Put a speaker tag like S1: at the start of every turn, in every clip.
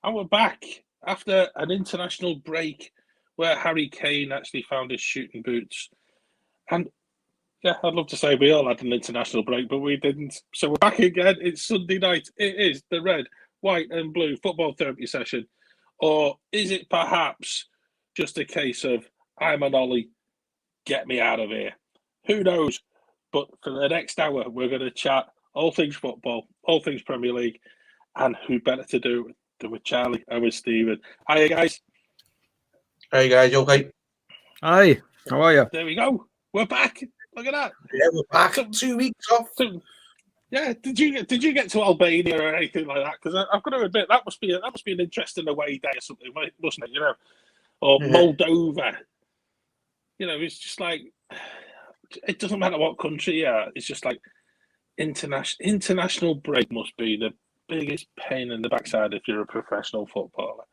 S1: And we're back after an international break where Harry Kane actually found his shooting boots. And yeah, I'd love to say we all had an international break, but we didn't. So we're back again. It's Sunday night. It is the red, white, and blue football therapy session. Or is it perhaps just a case of I'm an Ollie, get me out of here? Who knows? But for the next hour, we're going to chat all things football, all things Premier League, and who better to do than with Charlie and with Stephen. Hiya, guys.
S2: Hey guys, you okay?
S3: Hi, how are you?
S1: There we go. We're back. Look at that.
S2: Yeah, we're back. 2 weeks off.
S1: Yeah, did you get to Albania or anything like that? Because I've got to admit that must be an interesting away day or something, mustn't it? You know, or Moldova. You know, it's just like it doesn't matter what country you are. It's just like international break must be the biggest pain in the backside if you're a professional footballer.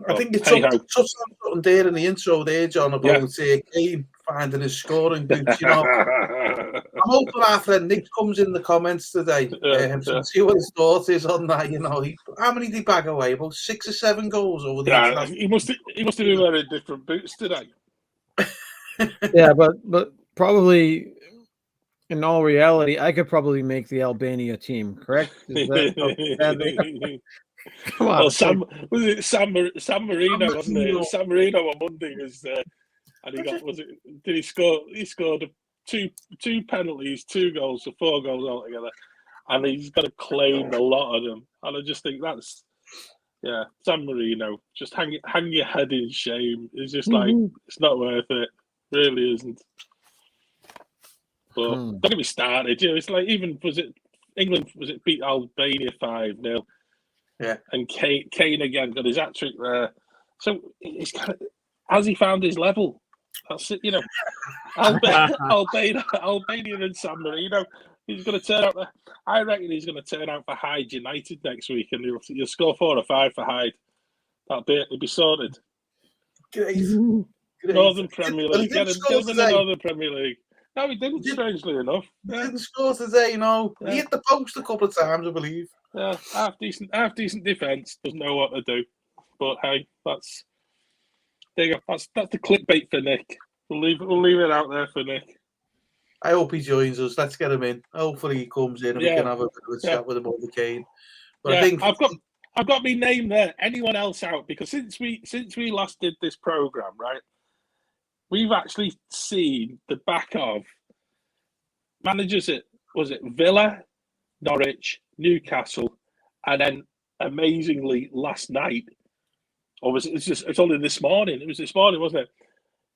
S2: I think it's something there in the intro there, John, about Kane finding his scoring boots. You know, I'm hoping our friend Nick comes in the comments today to see what his thoughts is on that. You know, how many did he bag away? About 6 or 7 goals over the international.
S1: He must have been wearing different boots today.
S3: Yeah, but probably in all reality, I could probably make the Albania team. Correct?
S1: Come on, well, San Marino, wasn't it? San Marino on Monday was, and he got did he score? He scored two penalties, 2 goals, so 4 goals altogether, and he's got to claim a lot of them. And I just think that's San Marino. Just hang your head in shame. It's just like it's not worth it. Really isn't. But don't get me started. You know, it's like even England beat Albania 5-0.
S2: Yeah,
S1: and Kane again got his hat trick there. So it's kind of, has he found his level? That's it, you know. Albania and San Marino. He's going to turn out. I reckon he's going to turn out for Hyde United next week, and he'll score 4 or 5 for Hyde. It'll be sorted.
S2: Great.
S1: Northern Premier League. Get him in the Northern Premier League. No, he didn't. Strangely enough,
S2: he didn't score today. You know, he hit the post a couple of times, I believe.
S1: Yeah, half decent defence. Doesn't know what to do, but hey, that's the clickbait for Nick. We'll leave it out there for Nick.
S2: I hope he joins us. Let's get him in. Hopefully he comes in and we can have a bit of a chat with him over Kane. But I think
S1: I've got my name there. Anyone else out? Because since we last did this program, right, we've actually seen the back of managers at Villa, Norwich, Newcastle, and then amazingly last night, or it's only this morning. It was this morning, wasn't it?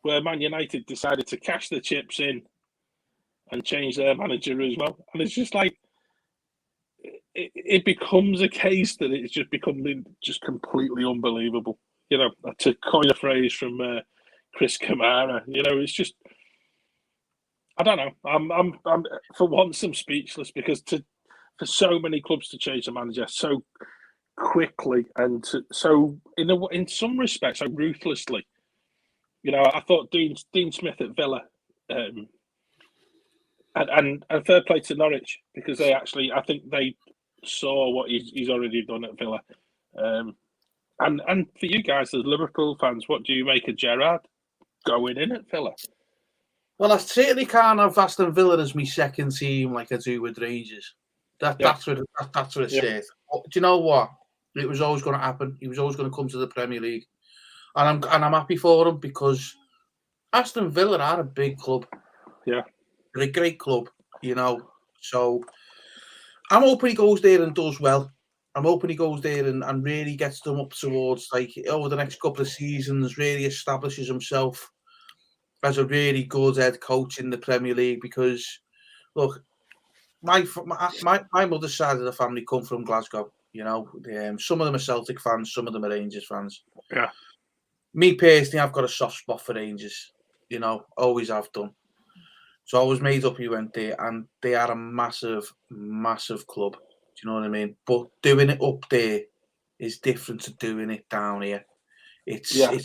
S1: Where Man United decided to cash the chips in and change their manager as well. And it's just like it becomes a case that it's just becoming just completely unbelievable. You know, to coin a phrase from Chris Kamara. You know, it's just I don't know. I'm for once I'm speechless because for so many clubs to change the manager so quickly and so in some respects so ruthlessly. You know, I thought Dean Smith at Villa, and fair play to Norwich because I think they saw what he's already done at Villa. And for you guys as Liverpool fans, what do you make of Gerrard going in at Villa?
S2: Well, I certainly can't have Aston Villa as my second team like I do with Rangers. That's what it says. Do you know what? It was always going to happen. He was always going to come to the Premier League, and I'm happy for him because Aston Villa are a big club.
S1: Yeah,
S2: they're a great club. You know, so I'm hoping he goes there and does well. I'm hoping he goes there and really gets them up towards like over the next couple of seasons, really establishes himself as a really good head coach in the Premier League. Because look, my mother's side of the family come from Glasgow. You know, some of them are Celtic fans, some of them are Rangers fans.
S1: Yeah.
S2: Me personally, I've got a soft spot for Rangers. You know, always have done. So I was made up. He went there, and they are a massive, massive club. Do you know what I mean? But doing it up there is different to doing it down here. It's a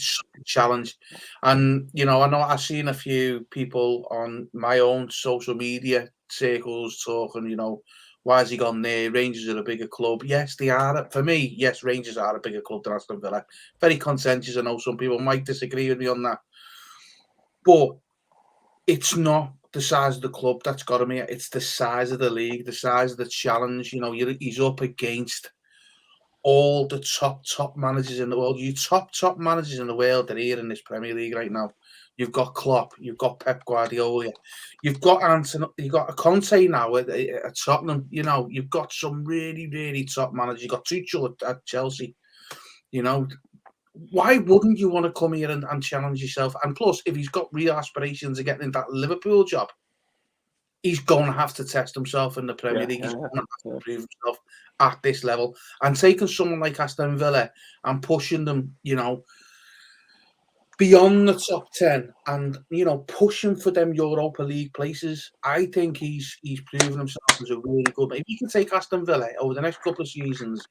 S2: challenge, and you know, I've seen a few people on my own social media circles talking. You know, Why has he gone there? Rangers are a bigger club. Yes, they are. For me, yes, Rangers are a bigger club than Aston Villa. Very contentious. I know some people might disagree with me on that. But it's not the size of the club that's got him here. It's the size of the league, the size of the challenge. You know, he's up against all the top managers in the world. You top managers in the world are here in this Premier League right now. You've got Klopp, you've got Pep Guardiola, you've got you've got a Conte now at Tottenham. You know, you've got some really top managers. You've got Tuchel at Chelsea. You know, why wouldn't you want to come here and challenge yourself? And plus, if he's got real aspirations of getting into that Liverpool job, he's going to have to test himself in the Premier League. He's going to have to prove himself at this level. And taking someone like Aston Villa and pushing them, you know, beyond the top 10 and, you know, pushing for them Europa League places, I think he's proven himself as a really good man. If he can take Aston Villa over the next couple of seasons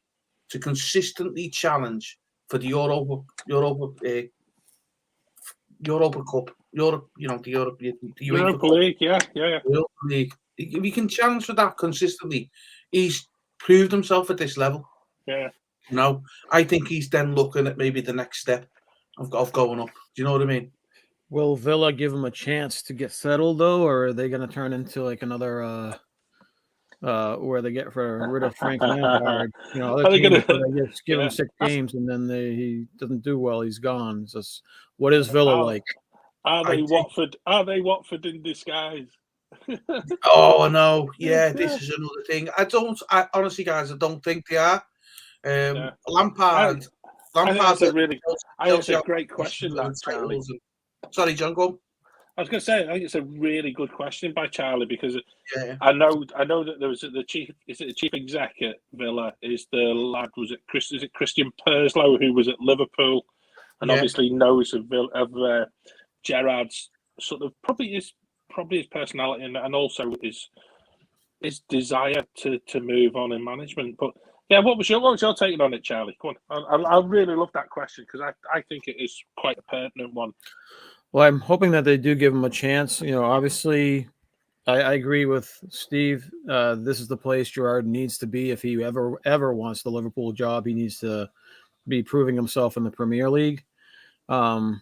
S2: to consistently challenge for the Europa Cup, the
S1: Europa League, yeah.
S2: Europa League. If he can challenge for that consistently, he's proved himself at this level.
S1: Yeah.
S2: You know, I think he's then looking at maybe the next step of going up. Do you know what I mean?
S3: Will Villa give him a chance to get settled though, or are they going to turn into like another where they get rid of Frank Lampard? You know, other teams they just give him 6 games and then he doesn't do well. He's gone. It's just, what is Villa like?
S1: Are they Watford? Are they Watford in disguise?
S2: Oh no, yeah, this is another thing. I honestly, guys, I don't think they are. Lampard.
S1: That's a great question, that, Charlie.
S2: Sorry, John, go on.
S1: I was going to say, I think it's a really good question by Charlie, because I know that there was the chief exec at Villa is the lad, is it Christian Perslow, who was at Liverpool and obviously knows of Gerrard's sort of probably his personality and also his desire to move on in management. But yeah, what was your take on it, Charlie? Come on, I really love that question because I think it is quite a pertinent one.
S3: Well, I'm hoping that they do give him a chance. You know, obviously, I agree with Steve. This is the place Gerrard needs to be if he ever wants the Liverpool job. He needs to be proving himself in the Premier League. The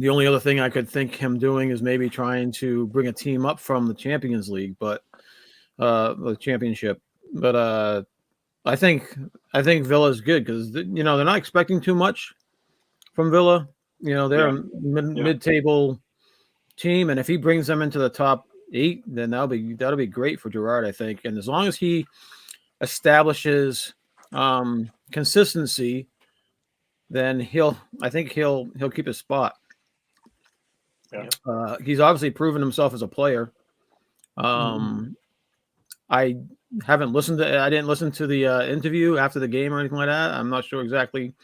S3: only other thing I could think him doing is maybe trying to bring a team up from the Champions League, but the Championship. But I think Villa's good because you know they're not expecting too much from Villa. You know they're a mid-table team, and if he brings them into the top 8, then that'll be great for Gerrard, I think. And as long as he establishes consistency, then I think he'll keep his spot.
S1: Yeah.
S3: He's obviously proven himself as a player. I didn't listen to the interview after the game or anything like that. I'm not sure exactly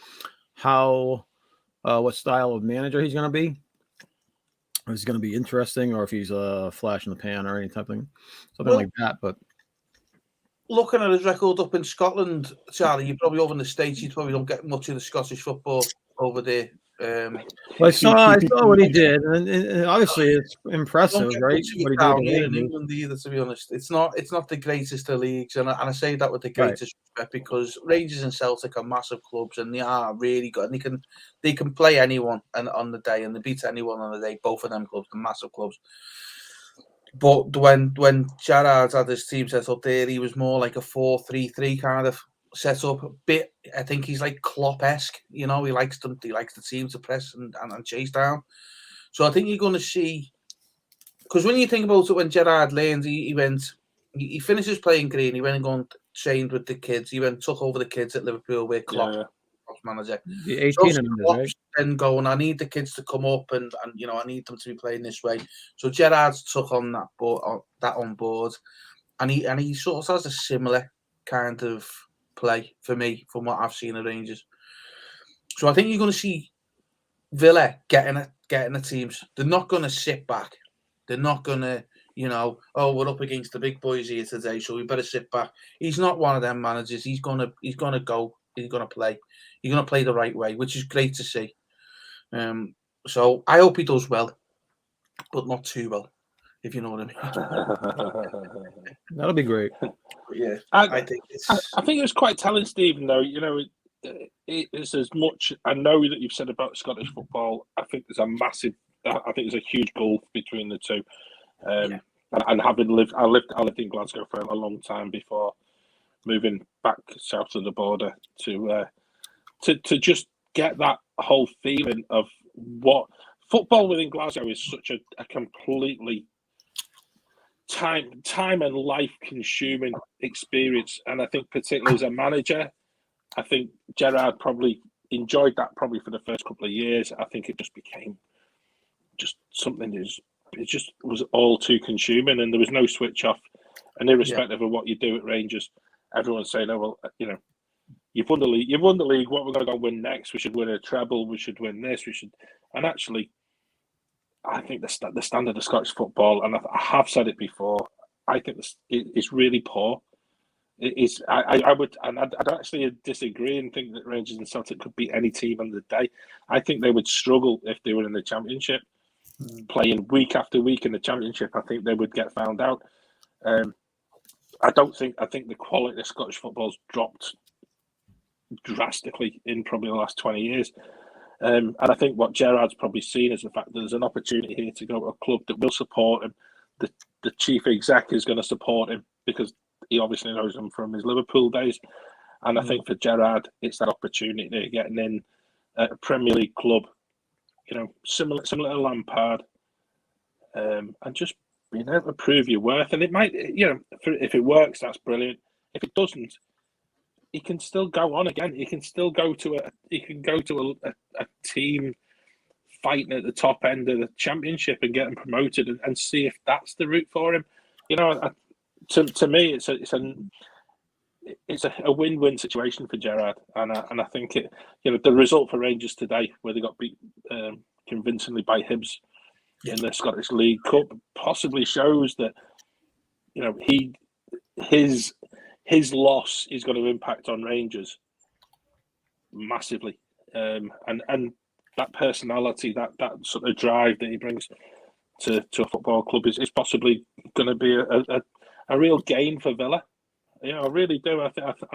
S3: what style of manager he's going to be. If he's going to be interesting, or if he's a flash in the pan or any type of thing, something like that. But
S2: looking at his record up in Scotland, Charlie, you're probably over in the States. You probably don't get much of the Scottish football over there.
S3: Well, I saw what he did, and obviously it's impressive, right? What he
S2: did here in England either, to be honest. It's not the greatest of leagues, and I say that with the greatest respect because Rangers and Celtic are massive clubs, and they are really good. And they can play anyone on the day, and they beat anyone on the day. Both of them clubs, the massive clubs. But when Gerrard had his team set up there, he was more like a 4-3-3 kind of set up a bit. I think he's like Klopp-esque, you know. He likes the team to press and chase down. So I think you're going to see, because when you think about it, when Gerrard learned, he finished his playing career and he went and gone trained with the kids. He took over the kids at Liverpool with Klopp, manager.
S3: The 18
S2: right? Then going, I need the kids to come up and you know I need them to be playing this way. So Gerrard's took on that on board, and he sort of has a similar kind of play for me from what I've seen at Rangers. So I think you're going to see Villa getting the teams. They're not going to sit back. They're not going to, you know, oh, we're up against the big boys here today, so we better sit back. He's not one of them managers. He's going to go. He's going to play. He's going to play the right way, which is great to see. So I hope he does well, but not too well. if you know what I mean.
S3: That'll be great.
S2: But yeah,
S1: I
S2: I think it's.
S1: I think it was quite telling, Stephen. Though it's as much. I know that you've said about Scottish football. I think there's a massive. I think there's a huge gulf between the two. And having lived, I lived in Glasgow for a long time before moving back south of the border to just get that whole feeling of what football within Glasgow is. Such a completely time and life consuming experience, and I think particularly as a manager, I think Gerrard probably enjoyed that probably for the first couple of years. I think it just became just something it just was all too consuming, and there was no switch off. And irrespective of what you do at Rangers, everyone's saying, "Oh well, you've won the league. You've won the league. What we're going to go win next? We should win a treble. We should win this. We should." And actually, I think the standard of Scottish football, and I have said it before, I think it's really poor. It is. I'd actually disagree and think that Rangers and Celtic could beat any team on the day. I think they would struggle if they were in the Championship, playing week after week in the Championship. I think they would get found out. I think the quality of Scottish football's dropped drastically in probably the last 20 years. And I think what Gerrard's probably seen is the fact that there's an opportunity here to go to a club that will support him. The chief exec is going to support him because he obviously knows him from his Liverpool days. And I think for Gerrard, it's that opportunity of getting in at a Premier League club, similar to Lampard, and just being able to prove your worth. And it might, if it works, that's brilliant. If it doesn't, he can still go on again. He can still go to a team fighting at the top end of the Championship and getting promoted and see if that's the route for him. To me, it's a win-win situation for Gerrard, and I think the result for Rangers today, where they got beat convincingly by Hibs in the Scottish League Cup, possibly shows that his loss is going to impact on Rangers massively, and that personality, that sort of drive that he brings to a football club is possibly going to be a real gain for Villa. I really do. I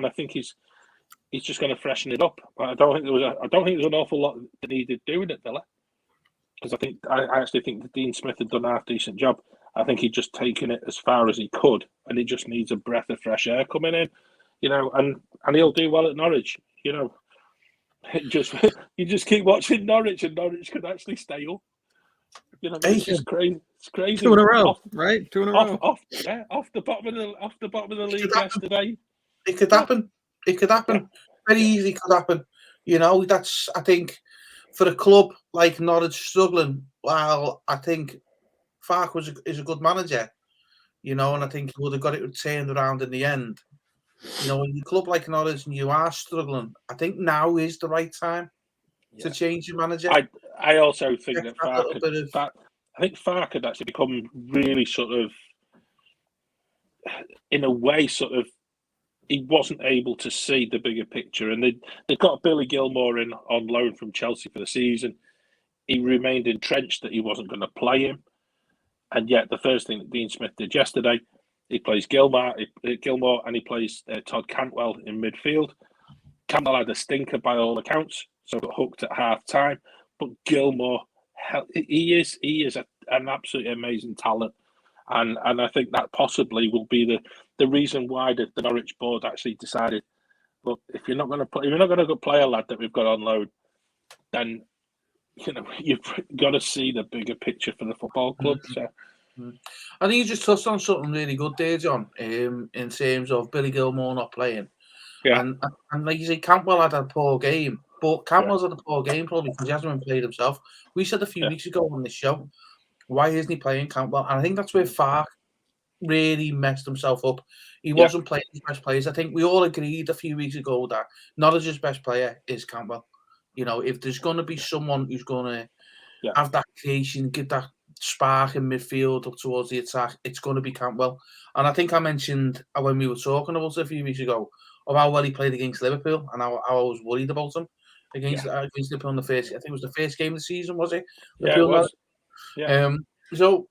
S1: think he's just going to freshen it up. I don't think there's an awful lot that needed doing at Villa, because I actually think that Dean Smith had done a half decent job. I think he'd just taken it as far as he could, and he just needs a breath of fresh air coming in, and he'll do well at Norwich. You just keep watching Norwich, and Norwich could actually stay up. It's just crazy. It's crazy.
S3: 2 in a row, right? 2 in a row.
S1: Off the bottom of the league yesterday.
S2: It could happen. It could happen. Very easily could happen. That's, I think, for a club like Norwich struggling. Well, I think Farke is a good manager. And I think he would have got it turned around in the end. When you club like Norwich and you are struggling, I think now is the right time to change your manager.
S1: I also think that Farke had actually become really sort of, in a way, sort of, he wasn't able to see the bigger picture. And they got Billy Gilmour in on loan from Chelsea for the season. He remained entrenched that he wasn't going to play him. And yet the first thing that Dean Smith did yesterday, he plays Gilmour and he plays Todd Cantwell in midfield. Cantwell had a stinker by all accounts, so got hooked at half time. But Gilmour, he is an absolutely amazing talent, and I think that possibly will be the reason why the Norwich board actually decided, look, if you're not going to play a lad that we've got on loan, then you've got to see the bigger picture for the football club. So.
S2: I think you just touched on something really good there, John, in terms of Billy Gilmour not playing. Yeah. And like you say, Cantwell had a poor game, but Cantwell's had a poor game probably because he hasn't been played himself. We said a few weeks ago on this show, why isn't he playing Cantwell? And I think that's where Farke really messed himself up. He wasn't playing his best players. I think we all agreed a few weeks ago that Norwich's best player is Cantwell. If there's going to be someone who's going to have that creation, get that spark in midfield up towards the attack, it's going to be Cantwell. And I think I mentioned when we were talking about it a few weeks ago of how well he played against Liverpool and how I was worried about him against Liverpool in the first. I think it was the first game of the season, was it?
S1: Yeah, it was.
S2: Yeah. So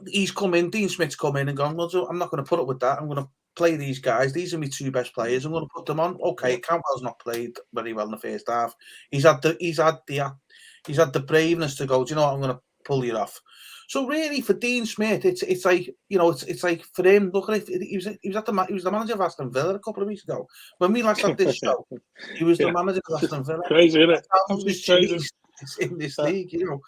S2: he's come in, Dean Smith's come in and gone, well, I'm not going to put up with that. I'm going to play these guys. These are my two best players. I'm going to put them on. Okay, Campbell's not played very well in the first half. He's had the braveness to go, do you know what, I'm going to pull you off. So really, for Dean Smith, it's like, you know, it's like for him. Look at it. He was the manager of Aston Villa a couple of weeks ago when we last had this show. He was the manager of Aston Villa.
S1: Crazy, isn't it?
S2: It's changed in this league, you know.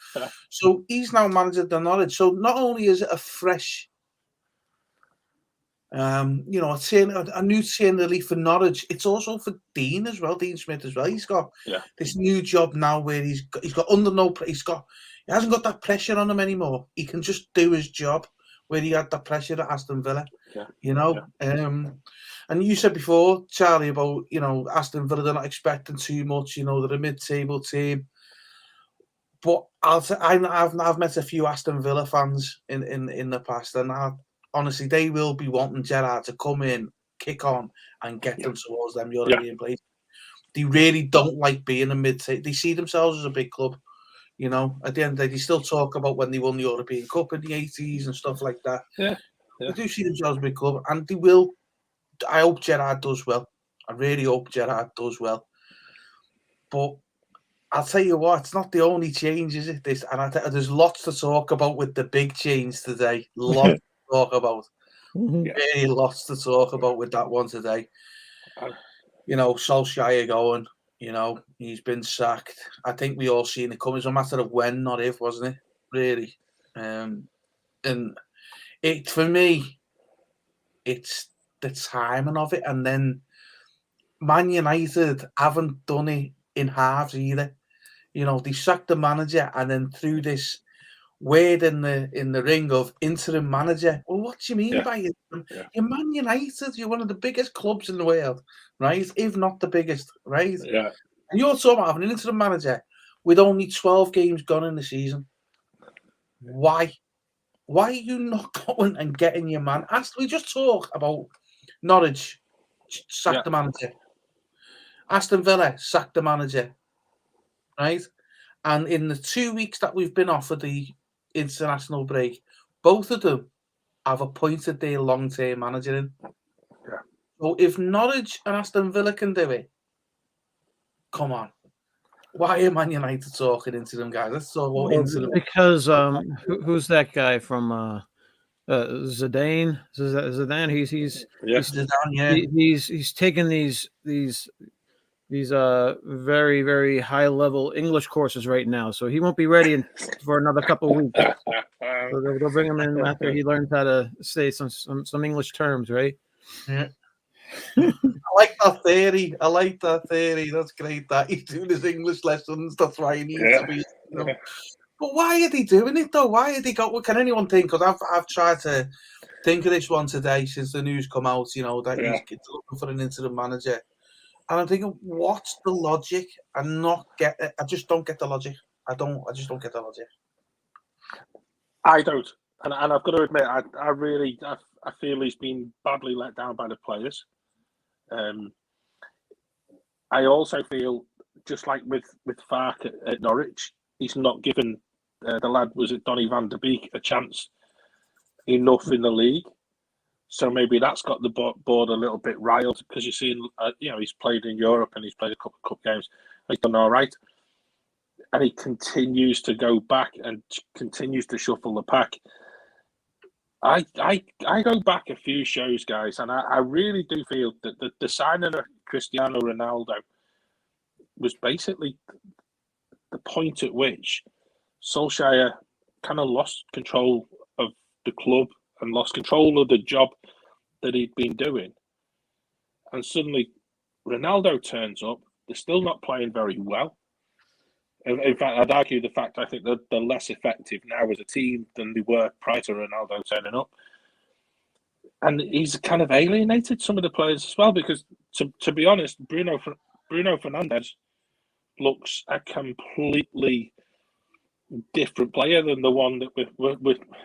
S2: So he's now manager of the Norwich. So not only is it a fresh, you know, a new turn of the leaf for Norwich, it's also for Dean as well, Dean Smith as well. He's got this new job now where he's got under no, he hasn't got that pressure on him anymore. He can just do his job where he had that pressure at Aston Villa, you know. And you said before, Charlie, about, you know, Aston Villa, they're not expecting too much, you know, they're a mid-table team. But I've met a few Aston Villa fans in the past, and honestly, they will be wanting Gerrard to come in, kick on, and get them towards them European places. They really don't like being a mid-table. They see themselves as a big club. You know, at the end of the day, they still talk about when they won the European Cup in the 80s and stuff like that. They do see themselves as a big club, and they will. I hope Gerrard does well. I really hope Gerrard does well. But I'll tell you what, it's not the only change, is it? There's lots to talk about with the big change today. Lots to talk about. Really lots to talk about with that one today. You know, Solskjaer going. You know, he's been sacked. I think we all seen it coming. It's a matter of when, not if, wasn't it? Really. And it, for me, it's the timing of it. And then Man United haven't done it in halves either. You know, they sacked the manager and then threw this word in the ring of interim manager. Well, what do you mean by it? You're Man United. You're one of the biggest clubs in the world, right? If not the biggest, right?
S1: Yeah.
S2: And you're talking about having an interim manager with only 12 games gone in the season. Why? Why are you not going and getting your man? We just talk about Norwich, sack the manager. Aston Villa, sack the manager. Right? And in the 2 weeks that we've been off of the international break, both of them have appointed their long-term manager in. So if Norwich and Aston Villa can do it, come on. Why are Man United talking into them, guys? Let's talk about into them.
S3: Because who's that guy from Zidane? Zidane. He's taken these very, very high level English courses right now, so he won't be ready for another couple of weeks. So they'll bring him in after he learns how to say some English terms, right?
S2: Yeah. I like that theory. That's great. That he's doing his English lessons. That's why he needs to be. You know. But why are they doing it though? Why are they got? Can anyone think? Because I've tried to think of this one today since the news come out. You know that he's looking for an interim manager. And I'm thinking, what's the logic? I just don't get the logic. I just don't get the logic.
S1: I don't, and I've got to admit, I feel he's been badly let down by the players. I also feel, just like with Farke at Norwich, he's not given the lad, was it Donny van der Beek, a chance enough in the league. So maybe that's got the board a little bit riled, because you're seeing, he's played in Europe and he's played a couple of cup games. He's done all right. And he continues to go back and continues to shuffle the pack. I go back a few shows, guys, and I really do feel that the signing of Cristiano Ronaldo was basically the point at which Solskjaer kind of lost control of the club and lost control of the job that he'd been doing. And suddenly Ronaldo turns up. They're still not playing very well. In fact, I'd argue the fact I think that they're less effective now as a team than they were prior to Ronaldo turning up. And he's kind of alienated some of the players as well, because to be honest, Bruno Fernandes looks a completely different player than the one that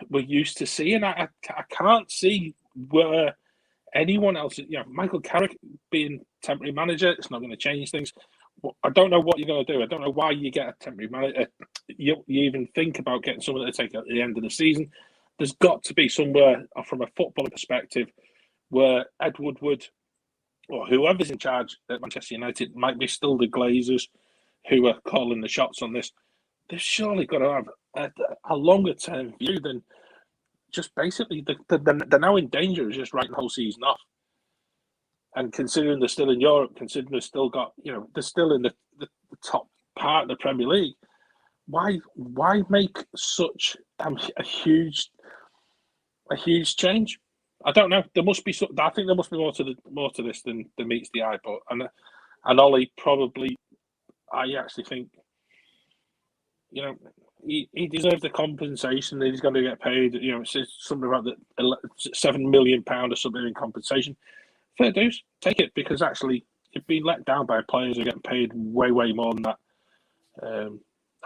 S1: we're used to seeing. I can't see where anyone else, Michael Carrick being temporary manager, it's not going to change things. I don't know what you're going to do. I don't know why you get a temporary manager. You even think about getting someone to take at the end of the season. there's got to be somewhere from a football perspective where Ed Woodward or whoever's in charge at Manchester United, might be still the Glazers who are calling the shots on this. They've surely got to have a longer term view than just basically they're now in danger of just writing the whole season off. And considering they're still in Europe, considering they've still got, they're still in the top part of the Premier League, why make such a huge change? I don't know. There must be. I think there must be more to this than meets the eye. But and Ollie probably, I actually think, he deserves the compensation that he's going to get paid. It's something about the £7 million or something in compensation. Fair dues, take it, because actually you've been let down by players who are getting paid way more than that.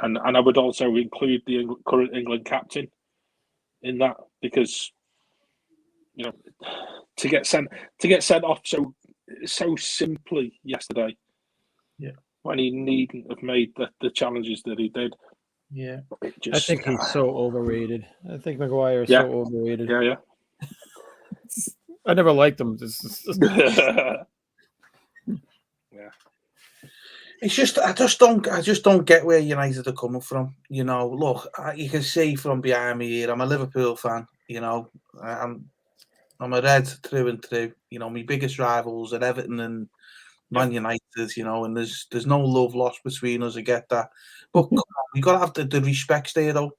S1: And I would also include the current England captain in that, because to get sent off so simply yesterday, when he needn't have made the challenges that he did.
S2: Yeah,
S3: I think he's so overrated. I think Maguire is so overrated.
S1: Yeah.
S3: I never liked him.
S1: Yeah.
S2: It's just I just don't get where United are coming from. Look, you can see from behind me here, I'm a Liverpool fan. I'm a Red through and through. My biggest rivals are Everton and Man United. And there's no love lost between us. I get that, but come on, you got to have the respect there, though.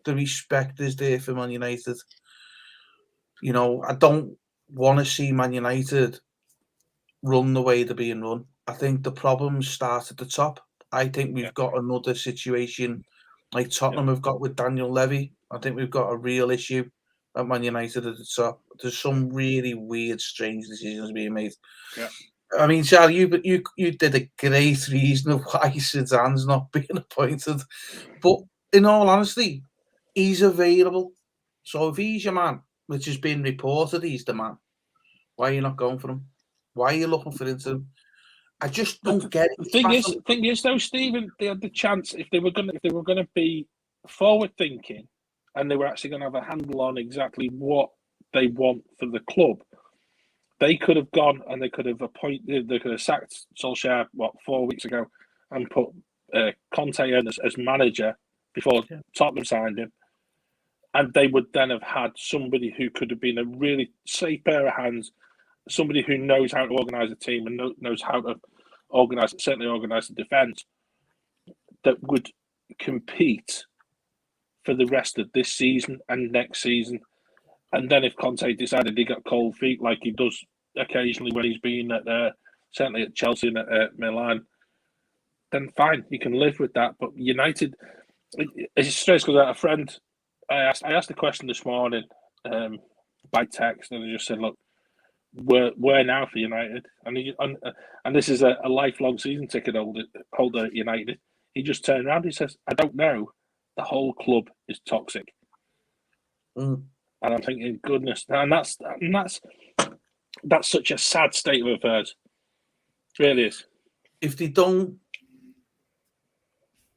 S2: The respect is there for Man United. I don't want to see Man United run the way they're being run. I think the problems start at the top. I think we've got another situation like Tottenham have got with Daniel Levy. I think we've got a real issue at Man United at the top. There's some really weird, strange decisions being made.
S1: Yeah.
S2: I mean, Charlie, you did a great reason of why Zidane's not being appointed. But in all honesty, he's available. So if he's your man, which has been reported he's the man, why are you not going for him? Why are you looking for him? I just don't get it.
S1: The thing is, though, Stephen, they had the chance if they were going to be forward thinking, and they were actually going to have a handle on exactly what they want for the club. They could have gone and they could have sacked Solskjaer 4 weeks ago and put Conte in as manager before Tottenham signed him, and they would then have had somebody who could have been a really safe pair of hands, somebody who knows how to organise a team and knows how to organise the defence, that would compete for the rest of this season and next season. And then if Conte decided he got cold feet like he does occasionally when he's been at certainly at Chelsea and at Milan, then fine, you can live with that. But United, it's strange because a friend, I asked the question this morning by text, and I just said, look, where now for United? And this is a lifelong season ticket holder at United. He just turned around, he says, I don't know. The whole club is toxic. And I'm thinking, goodness, and that's such a sad state of affairs. It really is. If they don't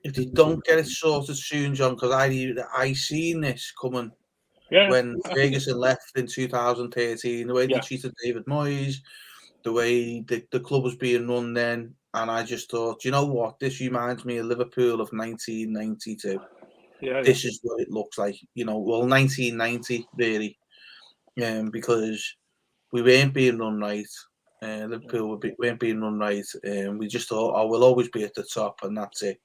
S2: get it sorted soon, John, because I seen this coming when Ferguson left in 2013, the way they treated David Moyes, the way the club was being run then, and I just thought, you know what, this reminds me of Liverpool of 1992. This is what it looks like, 1990 really, because we weren't being run right. Liverpool weren't being run right, and we just thought, we'll always be at the top, and that's it.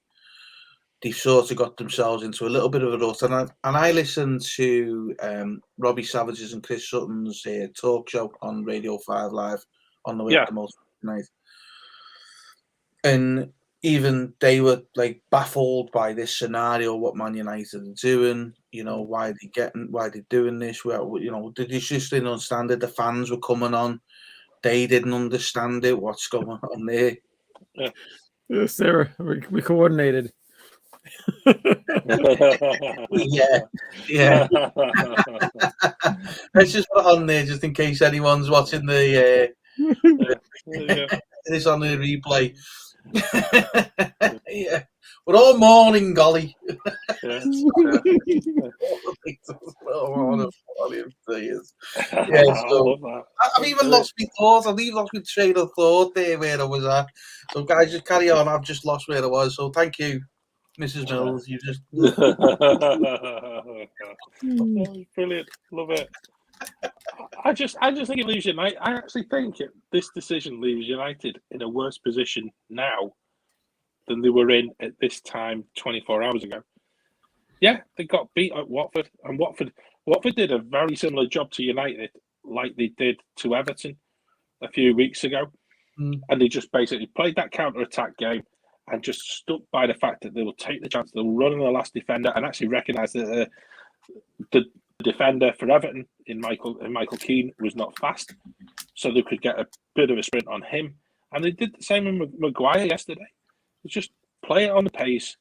S2: They've sort of got themselves into a little bit of a rut, and I listened to Robbie Savage's and Chris Sutton's talk show on Radio 5 Live on the way to the most night, and even they were like baffled by this scenario, what Man United are doing, why they're doing this. Well, they just didn't understand it. The fans were coming on, they didn't understand it. What's going on there?
S3: Yes, Sarah, we coordinated.
S2: yeah. Let's just put it on there just in case anyone's watching the this on the replay. We're all mourning, golly.
S1: Yeah.
S2: Yeah,
S1: I
S2: so
S1: love that.
S2: I've even lost my thoughts. I've even lost my train of thought there where I was at. So, guys, just carry on. I've just lost where I was. So, thank you, Mrs. Mills. You just.
S1: Brilliant. Love it. I just think it leaves United. I actually think this decision leaves United in a worse position now than they were in at this time 24 hours ago. Yeah, they got beat at Watford, and Watford did a very similar job to United, like they did to Everton a few weeks ago, and they just basically played that counter-attack game and just stuck by the fact that they will take the chance, they'll run on the last defender, and actually recognise that the defender for Everton in Michael Keane was not fast, so they could get a bit of a sprint on him, and they did the same with Maguire yesterday. Just play it on the pace,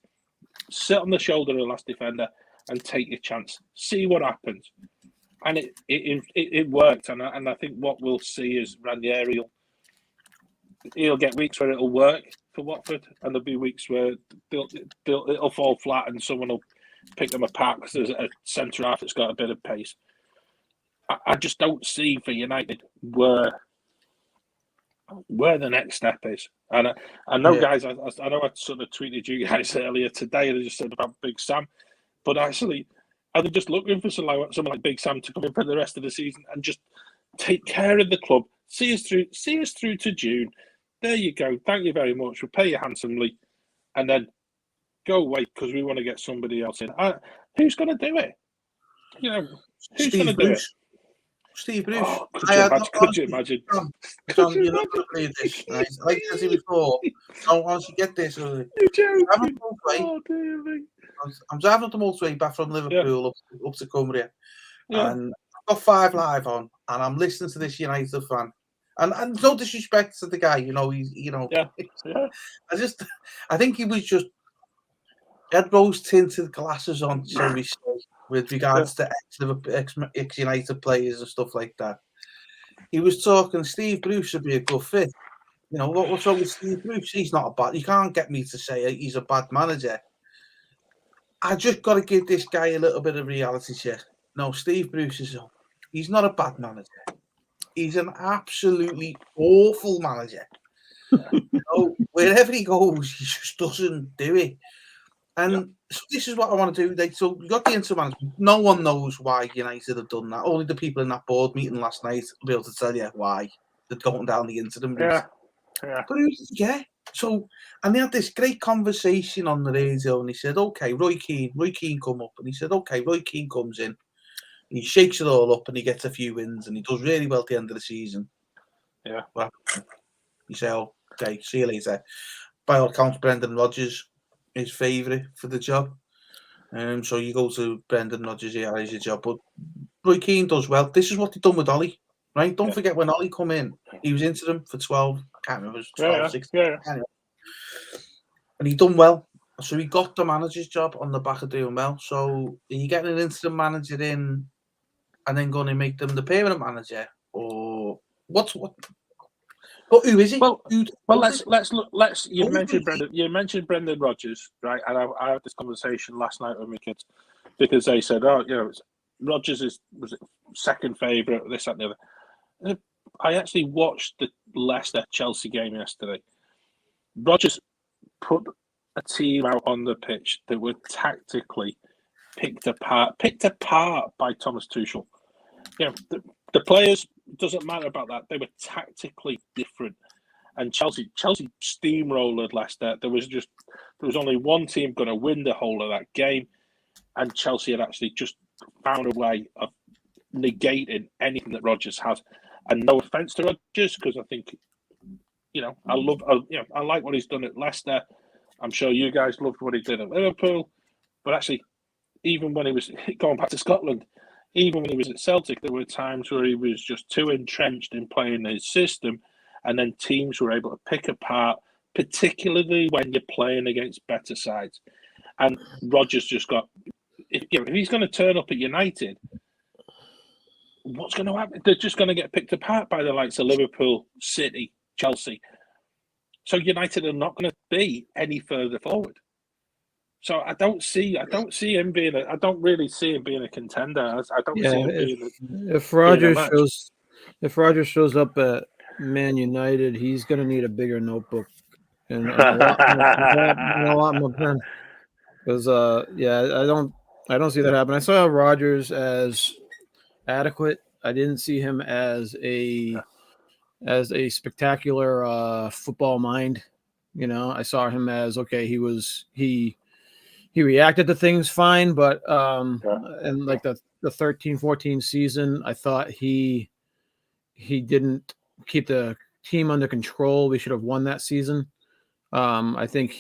S1: sit on the shoulder of the last defender, and take your chance. See what happens, and it worked. And I think what we'll see is Ranieri he'll get weeks where it'll work for Watford, and there'll be weeks where it'll fall flat, and someone will pick them apart because there's a centre half that's got a bit of pace. I just don't see for United where the next step is. And I know, guys, I know I sort of tweeted you guys earlier today and I just said about Big Sam, but actually, are they just looking for someone like Big Sam to come in for the rest of the season and just take care of the club, see us through to June? There you go. Thank you very much. We'll pay you handsomely, and then go away because we want to get somebody else in. Who's going to do it? You know, who's going to do it?
S2: Steve Bruce.
S1: Oh, could you imagine?
S2: John, you're not going to play this. Right? Like I said before, once you get this, I'm driving up the motorway back from Liverpool up to Cumbria, and I've got 5 Live on, and I'm listening to this United fan. And no disrespect to the guy, I think he was just had rose tinted glasses on, shall we say, with regards to ex-United players and stuff like that. He was talking Steve Bruce would be a good fit. What's wrong with Steve Bruce? He's not a bad. You can't get me to say he's a bad manager. I just got to give this guy a little bit of reality check. No, Steve Bruce he's not a bad manager. He's an absolutely awful manager. Wherever he goes, he just doesn't do it. And so this is what I want to do. So we got the interim management. No one knows why United have done that. Only the people in that board meeting last night will be able to tell you why they're going down the interim route. Yeah. But so, and they had this great conversation on the radio, and he said, "Okay, Roy Keane come up," and he said, "Okay, Roy Keane comes in, and he shakes it all up, and he gets a few wins, and he does really well at the end of the season." Yeah. Well, you say, "Okay, see you later." By all accounts, Brendan Rodgers. His favourite for the job. So you go to Brendan Rodgers here as your job. But Roy Keane does well. This is what they've done with Ollie, right? Don't forget when Ollie come in, he was interim for 12, I can't remember, it was 12, 16. Anyway. And he done well. So he got the manager's job on the back of doing well. So are you getting an interim manager in and then going to make them the permanent manager? Or what? But who is he?
S1: Well, let's look. You mentioned Brendan Rodgers, right? And I had this conversation last night with my kids because they said, Rodgers was second favourite, this, that, and the other. I actually watched the Leicester Chelsea game yesterday. Rodgers put a team out on the pitch that were tactically picked apart by Thomas Tuchel. The players, doesn't matter about that. They were tactically different. And Chelsea steamrolled Leicester. There was only one team going to win the whole of that game. And Chelsea had actually just found a way of negating anything that Rodgers has. And no offence to Rodgers, because I think, I like what he's done at Leicester. I'm sure you guys loved what he did at Liverpool. But actually, even when he was going back to Scotland, even when he was at Celtic, there were times where he was just too entrenched in playing his system, and then teams were able to pick apart, particularly when you're playing against better sides. And Rodgers just got, if he's going to turn up at United, what's going to happen? They're just going to get picked apart by the likes of Liverpool, City, Chelsea. So United are not going to be any further forward. So I don't see him being I don't really see him being a contender. I don't
S3: Yeah,
S1: see him being
S3: if Rogers
S1: match.
S3: shows up at Man United, he's going to need a bigger notebook and a lot more pen. Because I don't see that happen. I saw Rogers as adequate. I didn't see him as a spectacular football mind. You know, I saw him as okay. He reacted to things fine, but and like the 13-14 season, I thought he didn't keep the team under control. We should have won that season. I think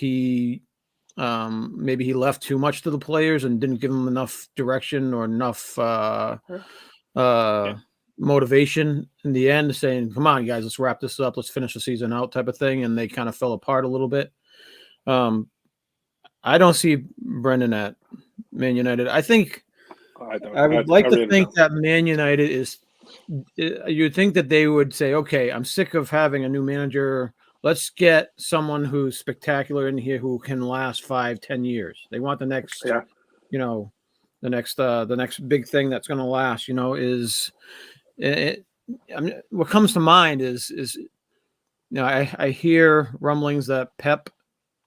S3: maybe he left too much to the players and didn't give them enough direction or enough motivation in the end, saying, "Come on, guys, let's wrap this up. Let's finish the season out," type of thing. And they kind of fell apart a little bit. I don't see Brendan at Man United. I think I would like to think that Man United is. You'd think that they would say, "Okay, I'm sick of having a new manager. Let's get someone who's spectacular in here who can last 5-10 years." They want the next, the next big thing that's going to last. Is what comes to mind is I hear rumblings that Pep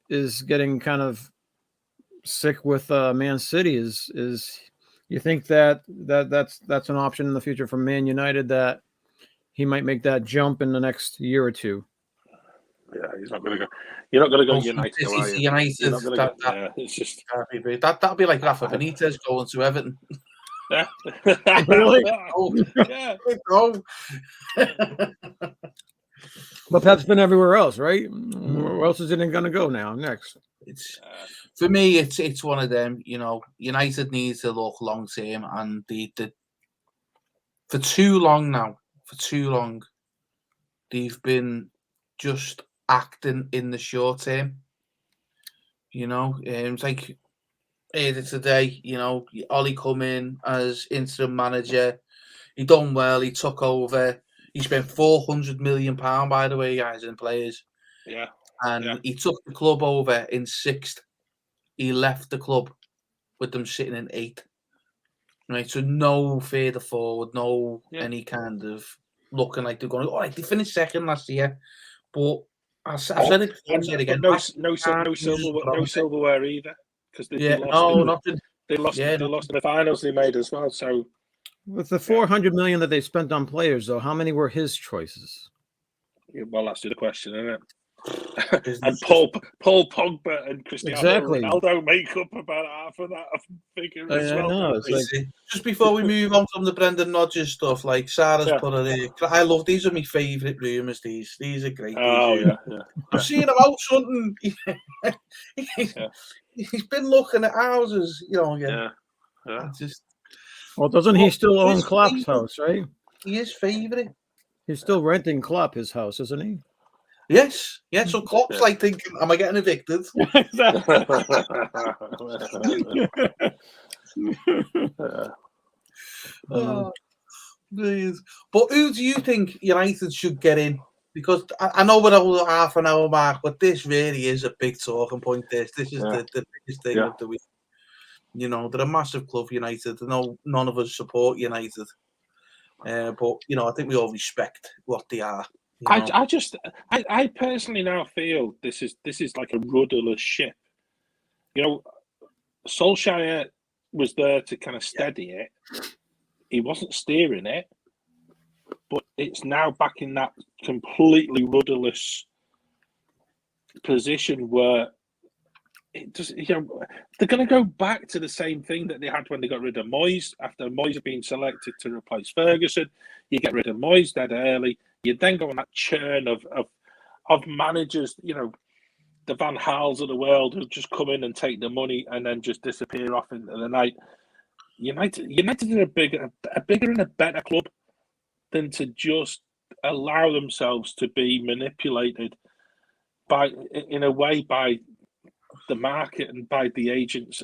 S3: is getting kind of sick with Man City. Is you think that's an option in the future for Man United, that he might make that jump in the next year or two?
S1: Yeah, he's not going to go. You're not going to go United.
S2: It's just that'd be like Rafa Benitez going to Everton.
S1: Yeah.
S3: Really?
S1: Yeah.
S3: But Pep's been everywhere else, right? Where else is it going to go now? Next,
S2: for me, it's one of them. United needs to look long term, and for too long, they've been just acting in the short term. It's like today. Ollie come in as interim manager. He done well. He took over. He spent £400 million, by the way, guys, in players.
S1: Yeah.
S2: And he took the club over in 6th. He left the club with them sitting in 8th. Right, so no further forward, any kind of looking like they're going. All right, they finished 2nd last year, but I've said it before, I'll say it again.
S1: No silverware either, because they lost in the finals they made as well. So
S3: with the $400 million that they spent on players, though, how many were his choices?
S1: Well, that's the question, isn't it? And Paul Pogba and Cristiano Ronaldo make up about half of that figure as well.
S3: No,
S2: just before we move on from the Brendan Rodgers stuff, like Sarah's put it there. I love these. Are my favourite rumours. These are great.
S1: Yeah.
S2: I've seen him out something. He's been looking at houses,
S1: Yeah.
S3: Well, doesn't he still own Klopp's house, right?
S2: He is favourite.
S3: He's still renting Klopp his house, isn't he?
S2: Yes. So Klopp's like thinking, am I getting evicted? But who do you think United should get in? Because I know we're over half an hour mark, but this really is a big talking point. This is the biggest thing of the week. They're a massive club, United. None of us support United. But I think we all respect what they are.
S1: I personally now feel this is like a rudderless ship. Solskjaer was there to kind of steady it. He wasn't steering it, but it's now back in that completely rudderless position where it just, they're going to go back to the same thing that they had when they got rid of Moyes. After Moyes had been selected to replace Ferguson, you get rid of Moyes dead early. You then go on that churn of managers, the Van Gaals of the world, who just come in and take the money and then just disappear off into the night. United are a bigger and a better club than to just allow themselves to be manipulated in a way by the market and by the agents,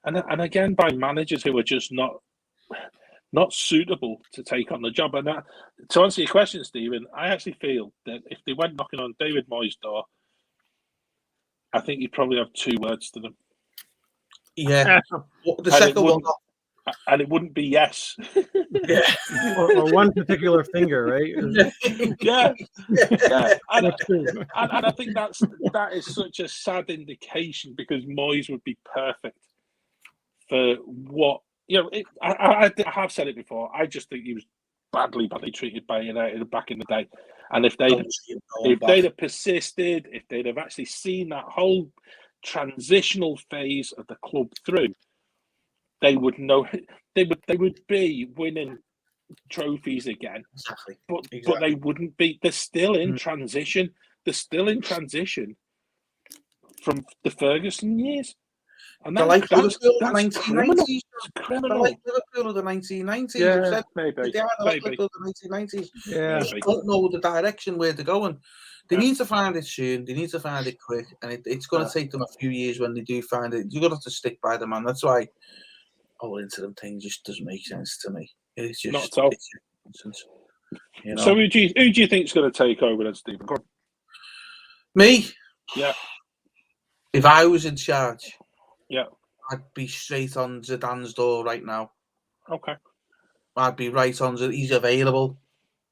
S1: and again by managers who are just not suitable to take on the job. And to answer your question, Stephen, I actually feel that if they went knocking on David Moyes' door, I think he'd probably have 2 words to them.
S2: Yeah. The
S1: And
S2: second one.
S1: And it wouldn't be yes.
S2: Yeah.
S3: or one particular finger, right?
S1: Yeah. And
S3: True.
S1: I think that is such a sad indication, because Moyes would be perfect for what, you know. I have said it before. I just think he was badly treated by United back in the day, and if they'd have persisted, if they'd have actually seen that whole transitional phase of the club through, they would know. They would be winning trophies again.
S2: Exactly.
S1: But they wouldn't be. They're still in transition. They're still in transition from the Ferguson years. And
S2: they're like Liverpool of the
S1: 1990s.
S2: They're like Liverpool of the 1990s.
S1: Yeah, maybe.
S2: They are like Liverpool of the 1990s.
S3: Yeah.
S2: They don't know the direction where they're going. They need to find it soon. They need to find it quick. And it's going to take them a few years when they do find it. You've got to stick by the man. That's why all interim thing just doesn't make sense to me. It's just
S1: not at all.
S2: It's nonsense. You know? So
S1: who do you think is going to take over then, Stephen?
S2: Me?
S1: Yeah.
S2: If I was in charge,
S1: yeah,
S2: I'd be straight on Zidane's door right now.
S1: Okay.
S2: I'd be right on. He's available.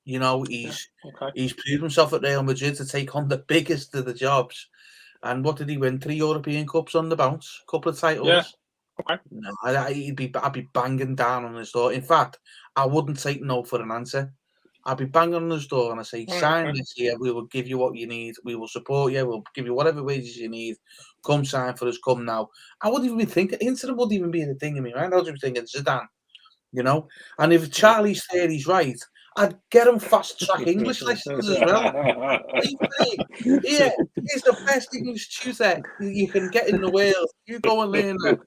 S2: You know, he's proved himself at Real Madrid to take on the biggest of the jobs. And what did he win? 3 European Cups on the bounce, couple of titles.
S1: Yeah. Okay.
S2: No, I'd be banging down on his door. In fact, I wouldn't take no for an answer. I'd be banging on his door and I say, sign this here. We will give you what you need. We will support you. We'll give you whatever wages you need. Come sign for us. Come now. I wouldn't even be thinking. Interim wouldn't even be the thing in me, right? I was just thinking Zidane, you know. And if Charlie's theory's right, I'd get him fast track English lessons as well. Yeah, he's the best English tutor you can get in the world. You go and learn that.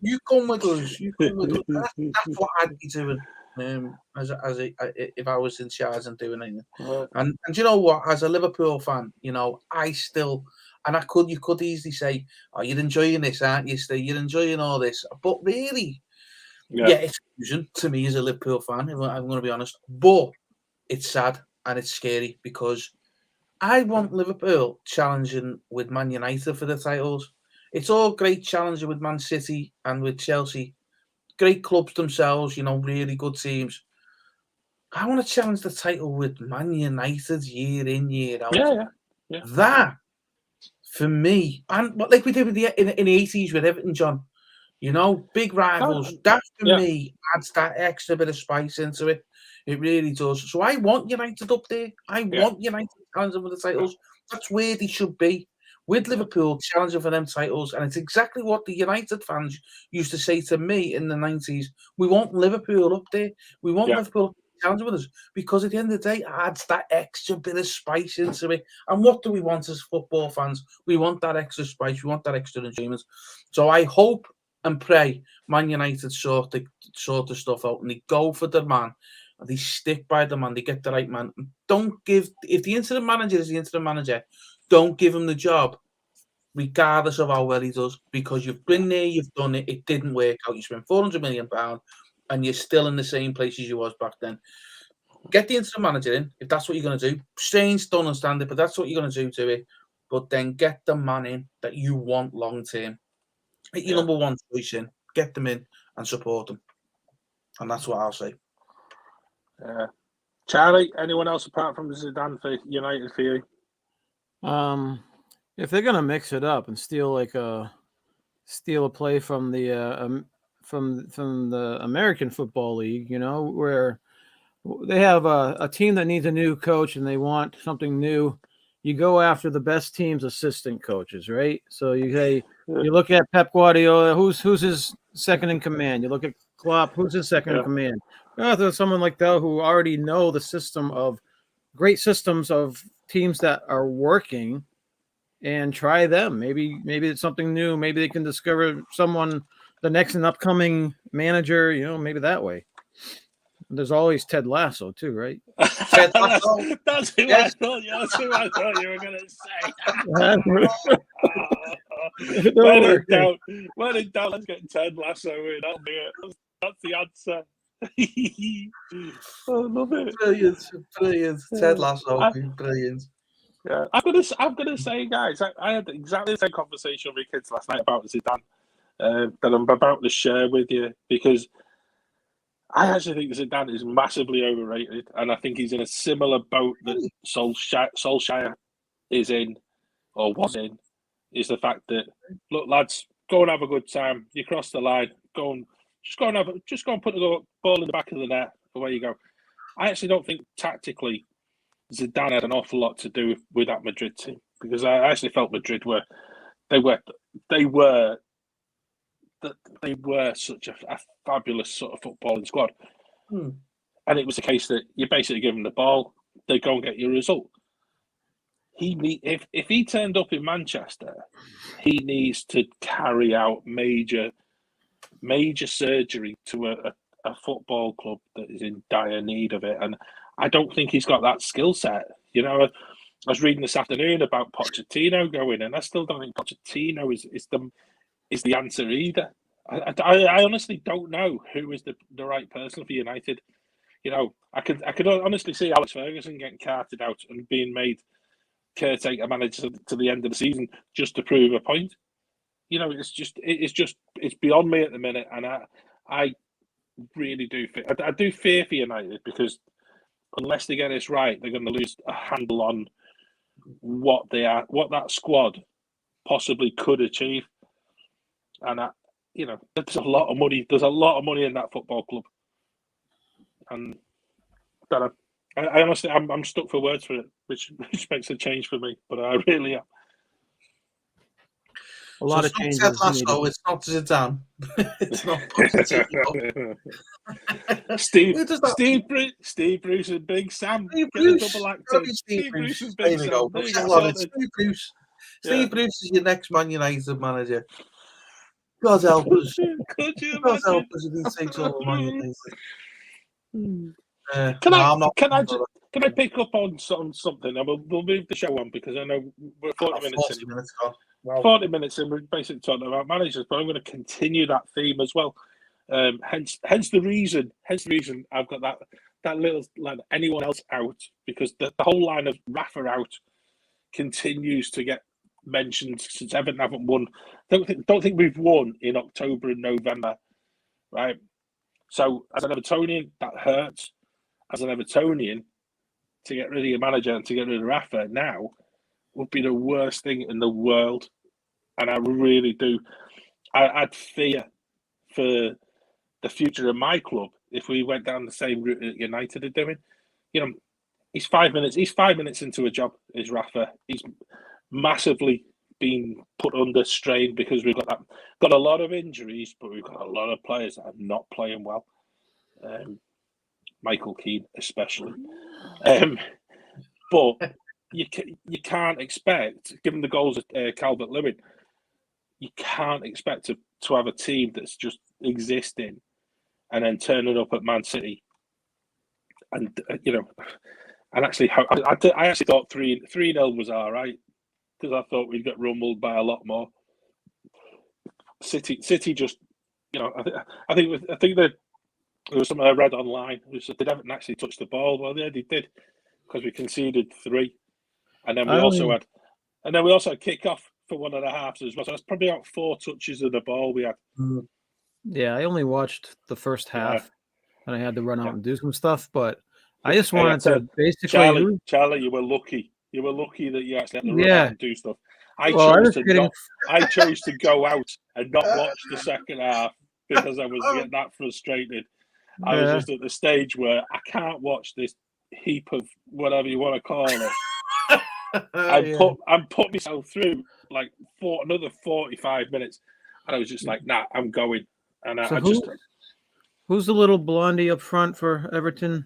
S2: You come with us. That's what I'd be doing. If I was in charge and doing anything. And you know what? As a Liverpool fan, you know, I still, and you could easily say, "Oh, you're enjoying this, aren't you? Steve? You're enjoying all this," but really. Yeah, it's confusing to me as a Liverpool fan, if I'm going to be honest. But it's sad and it's scary because I want Liverpool challenging with Man United for the titles. It's all great challenging with Man City and with Chelsea. Great clubs themselves, you know, really good teams. I want to challenge the title with Man United year in, year out.
S1: Yeah.
S2: That, for me, and like we did with in the 80s with Everton, John. You know, big rivals. That for me adds that extra bit of spice into it. It really does. So I want United up there. I want United challenging for the titles. That's where they should be. With Liverpool challenging for them titles. And it's exactly what the United fans used to say to me in the 90s. We want Liverpool up there. We want Liverpool challenging with us. Because at the end of the day, it adds that extra bit of spice into it. And what do we want as football fans? We want that extra spice. We want that extra enjoyment. So I hope and pray Man United sort the stuff out and they go for the man and they stick by the man, they get the right man. Don't give, if the interim manager is the interim manager, don't give him the job regardless of how well he does, because you've been there, you've done it, it didn't work out, you spent £400 million and you're still in the same place as you was back then. Get the interim manager in if that's what you're going to do. Strange, don't understand it, but that's what you're going to do to it. But then get the man in that you want long term. Get your number one choice in, get them in and support them. And that's what I'll say.
S1: Charlie, anyone else apart from Zidane for United for you?
S3: If they're gonna mix it up and steal a play from the American Football League, you know, where they have a team that needs a new coach and they want something new, you go after the best team's assistant coaches, right? So you look at Pep Guardiola, who's his second in command. You look at Klopp, who's his second in command. There's someone like that who already know the system of great systems of teams that are working, and try them. Maybe it's something new. Maybe they can discover someone, the next and upcoming manager. You know, maybe that way. There's always Ted Lasso too, right?
S2: Ted Lasso.
S1: That's who I thought you were going to say. When in doubt, let's get Ted Lasso in. That'll be it. That's the answer. I love it.
S2: Brilliant. Ted Lasso, brilliant.
S1: Yeah, I'm gonna say, guys, I had exactly the same conversation with my kids last night about Zidane, that I'm about to share with you, because I actually think Zidane is massively overrated, and I think he's in a similar boat that Solskjaer is in, or was in, is the fact that, look, lads, go and have a good time. You cross the line, just go and put the ball in the back of the net. Away you go. I actually don't think tactically Zidane had an awful lot to do with that Madrid team, because I actually felt Madrid were such a fabulous sort of footballing squad. And it was the case that you basically give them the ball, they go and get your result. If he turned up in Manchester, he needs to carry out major surgery to a football club that is in dire need of it. And I don't think he's got that skill set. You know, I was reading this afternoon about Pochettino going, and I still don't think Pochettino is the answer either. I honestly don't know who is the right person for United. You know, I could honestly see Alex Ferguson getting carted out and being made caretaker manager to the end of the season just to prove a point. You know, it's beyond me at the minute, and I really do fear. I do fear for United, because unless they get this right, they're going to lose a handle on what that squad possibly could achieve. And there's a lot of money. There's a lot of money in that football club, and that I honestly, I'm stuck for words for it, which makes a change for me. But I really am.
S3: A lot of changes.
S2: It's not Zidane. It's not Pochettino.
S1: Steve Bruce and Big Sam.
S2: Steve Bruce and Big Sam. Steve Bruce is your next Man United manager. God help us. God help us if he takes over Man United.
S1: Can I pick up on something? And we'll move the show on, because I know we're 40 minutes in. Wow. 40 minutes in, we're basically talking about managers, but I'm going to continue that theme as well. Hence the reason I've got that little line, anyone else out, because the whole line of Rafa out continues to get mentioned since Everton haven't won. Don't think we've won in October and November, right? So as an Evertonian, that hurts. As an Evertonian, to get rid of your manager and to get rid of Rafa now would be the worst thing in the world. And I really do. I'd fear for the future of my club if we went down the same route that United are doing. You know, he's 5 minutes into a job, is Rafa. He's massively been put under strain, because we've got a lot of injuries, but we've got a lot of players that are not playing well. Michael Keane especially. But you can't expect, given the goals of Calvert-Lewin, you can't expect to have a team that's just existing and then turning up at Man City. And, and actually, I actually thought 3-0 was all right, because I thought we'd get rumbled by a lot more. City just, I think that there was something I read online. It was that they haven't actually touched the ball. Well, yeah, they did, because we conceded 3, and then we also had kick-off for one of the halves as well. So that's probably about 4 touches of the ball we had.
S3: Yeah, I only watched the first half, and I had to run out and do some stuff. But I just wanted to basically,
S1: Charlie, you were lucky. You were lucky that you actually had to run out and do stuff. I chose to go out and not watch the second half, because I was getting that frustrated. I was just at the stage where I can't watch this heap of whatever you want to call it. I put myself through like another 45 minutes, and I was just like, nah, I'm going. And
S3: who's the little blondie up front for Everton?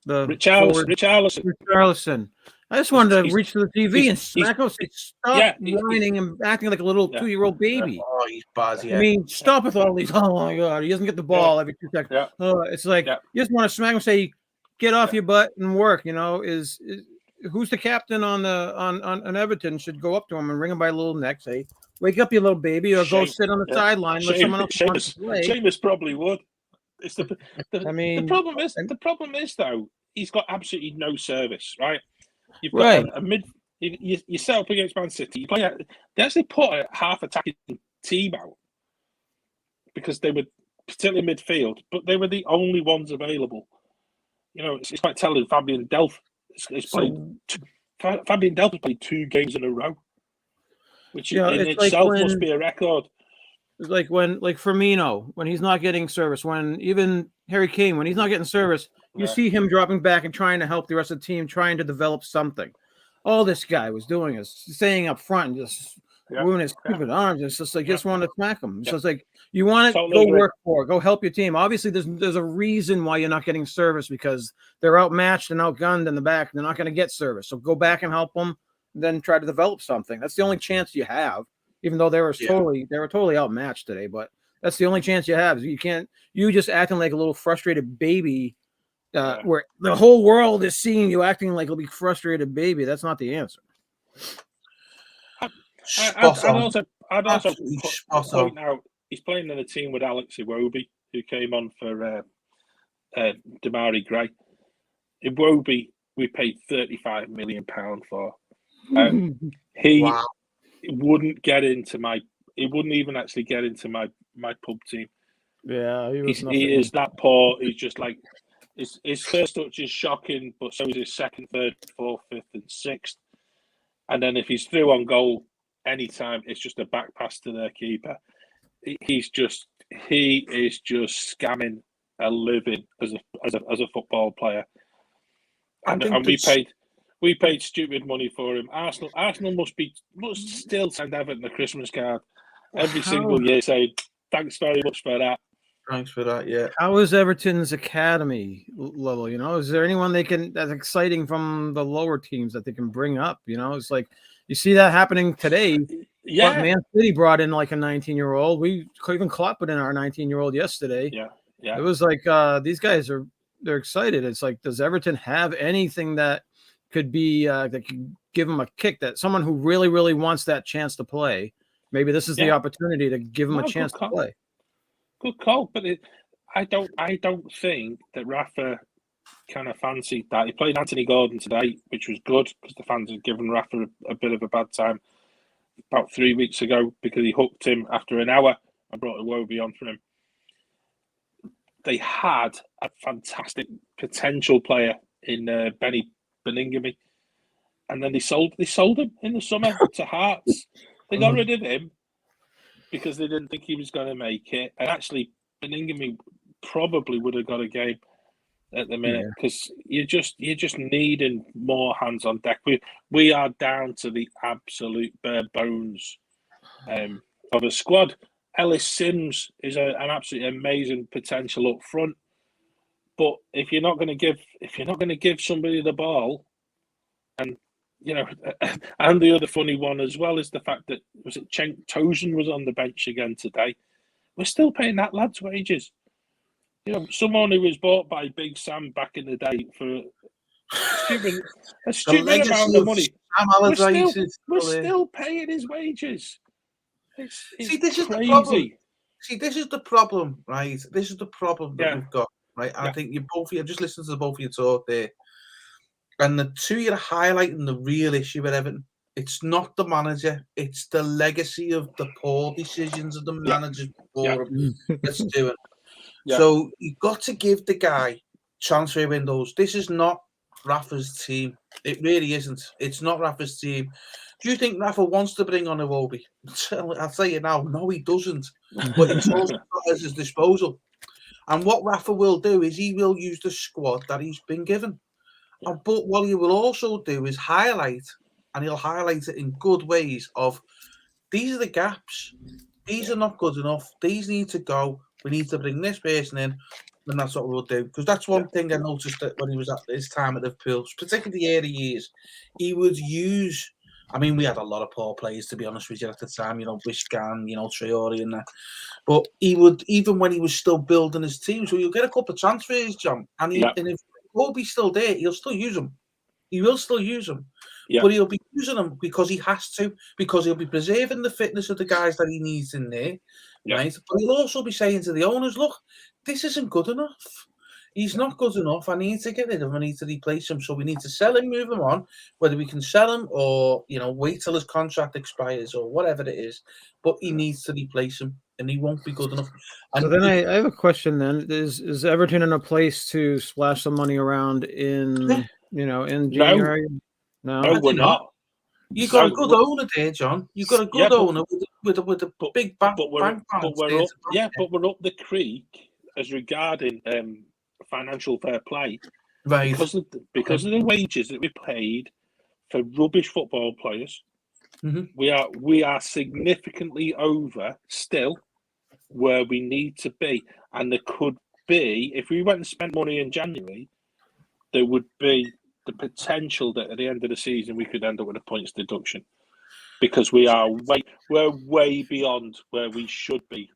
S3: Richarlison. I just wanted to reach to the TV and smack him. Stop whining and acting like a little 2-year-old baby.
S2: Oh, he's buzzy.
S3: I mean, stop with all these. Oh my God, he doesn't get the ball every 2 seconds. Yeah. It's like you just want to smack him and say, "Get off your butt and work." Is who's the captain on Everton should go up to him and ring him by a little neck, say, "Wake up, you little baby," or go sit on the sideline with someone else wants to play.
S1: Seamus probably would. It's the problem is though, he's got absolutely no service, right? You've got a mid. You set up against Man City. You play. They actually put a half attacking team out because they were particularly midfield, but they were the only ones available. You know, it's quite telling. Fabian Delph has played. Fabian Delph has played 2 games in a row, which in itself must be a record.
S3: It's like Firmino, when he's not getting service, when even Harry Kane, when he's not getting service, you see him dropping back and trying to help the rest of the team, trying to develop something. All this guy was doing is staying up front and just moving his stupid arms. It's just like, just want to smack him. So it's like, you want to go work for it, go help your team. Obviously, there's a reason why you're not getting service, because they're outmatched and outgunned in the back. They're not going to get service. So go back and help them, then try to develop something. That's the only chance you have. Even though they were totally outmatched today, but that's the only chance you have. You just acting like a little frustrated baby, where the whole world is seeing you acting like a big frustrated baby. That's not the answer.
S1: I'd also point out he's playing in a team with Alex Iwobi, who came on for Damari Gray. Iwobi, we paid £35 million for. He wouldn't get into my. He wouldn't even actually get into my pub team.
S3: Yeah,
S1: he is that poor. He's just like his first touch is shocking, but so is his second, third, fourth, fifth, and sixth. And then if he's through on goal anytime, it's just a back pass to their keeper. He is just scamming a living as a football player. And we paid stupid money for him. Arsenal must still send Everton a Christmas card every single year saying, thanks very much for that.
S2: Thanks for that, yeah.
S3: How is Everton's academy level? You know, is there anyone that's exciting from the lower teams that they can bring up? You know, it's like you see that happening today.
S1: Yeah.
S3: But Man City brought in like a 19-year-old. We even Klopp put in our 19-year-old yesterday.
S1: Yeah.
S3: It was like these guys they're excited. It's like, does Everton have anything that could be that could give them a kick, that someone who really, really wants that chance to play? Maybe this is the opportunity to give them a chance to play.
S1: Good call, but I don't think that Rafa kind of fancied that. He played Anthony Gordon today, which was good because the fans had given Rafa a bit of a bad time about 3 weeks ago because he hooked him after an hour and brought Iwobi on for him. They had a fantastic potential player in Benny Beningame, and then they sold him in the summer to Hearts. They got rid of him because they didn't think he was going to make it. And actually, Beningame probably would have got a game at the minute because you're just needing more hands on deck. We are down to the absolute bare bones of a squad. Ellis Sims is an absolutely amazing potential up front, but if you're not going to give somebody the ball, and you know, and the other funny one as well is the fact that Cenk Tosun was on the bench again today. We're still paying that lad's wages. You know, someone who was bought by Big Sam back in the day for a stupid amount of money. We're still paying his wages. It's
S2: this is
S1: crazy.
S2: the problem. See, this is the problem, right? This is the problem that we've got, right? I think you both of you just listen to the both of you talk there. And the two you're highlighting the real issue with Everton. It's not the manager, it's the legacy of the poor decisions of the manager before him that's doing. So you've got to give the guy transfer windows. This is not Rafa's team. It really isn't. It's not Rafa's team. Do you think Rafa wants to bring on Iwobi? I'll tell you now, no, he doesn't. But it's also at his disposal. And what Rafa will do is he will use the squad that he's been given. But what he will also do is highlight, and he'll highlight it in good ways of, these are the gaps. These are not good enough. These need to go. We need to bring this person in, and that's what we'll do. Because that's one thing I noticed that when he was at his time at Liverpool, particularly the early years, he would use. I mean, we had a lot of poor players, to be honest with you, at the time. You know, Wishgan, you know, Traore and that. But he would, even when he was still building his team, so you'll get a couple of transfers, John, and if Iwobi's still there, he'll still use them. He will still use them. But he'll be using them because he has to, because he'll be preserving the fitness of the guys that he needs in there, right? But he'll also be saying to the owners, look, this isn't good enough. He's not good enough. I need to get rid of him. I need to replace him. So we need to sell him, move him on, whether we can sell him or, wait till his contract expires or whatever it is. But he needs to replace him, and he won't be good enough. And
S3: so then I have a question then. Is Everton in a place to splash some money around in January?
S1: No, we're not.
S2: You got a good owner there, John. You got a good owner with a big bank.
S1: But we're up the creek as regarding financial fair play,
S2: right?
S1: Because of the wages that we paid for rubbish football players.
S2: Mm-hmm.
S1: We are significantly over still where we need to be, and there could be, if we went and spent money in January, there would be the potential that at the end of the season we could end up with a points deduction, because we're way beyond where we should be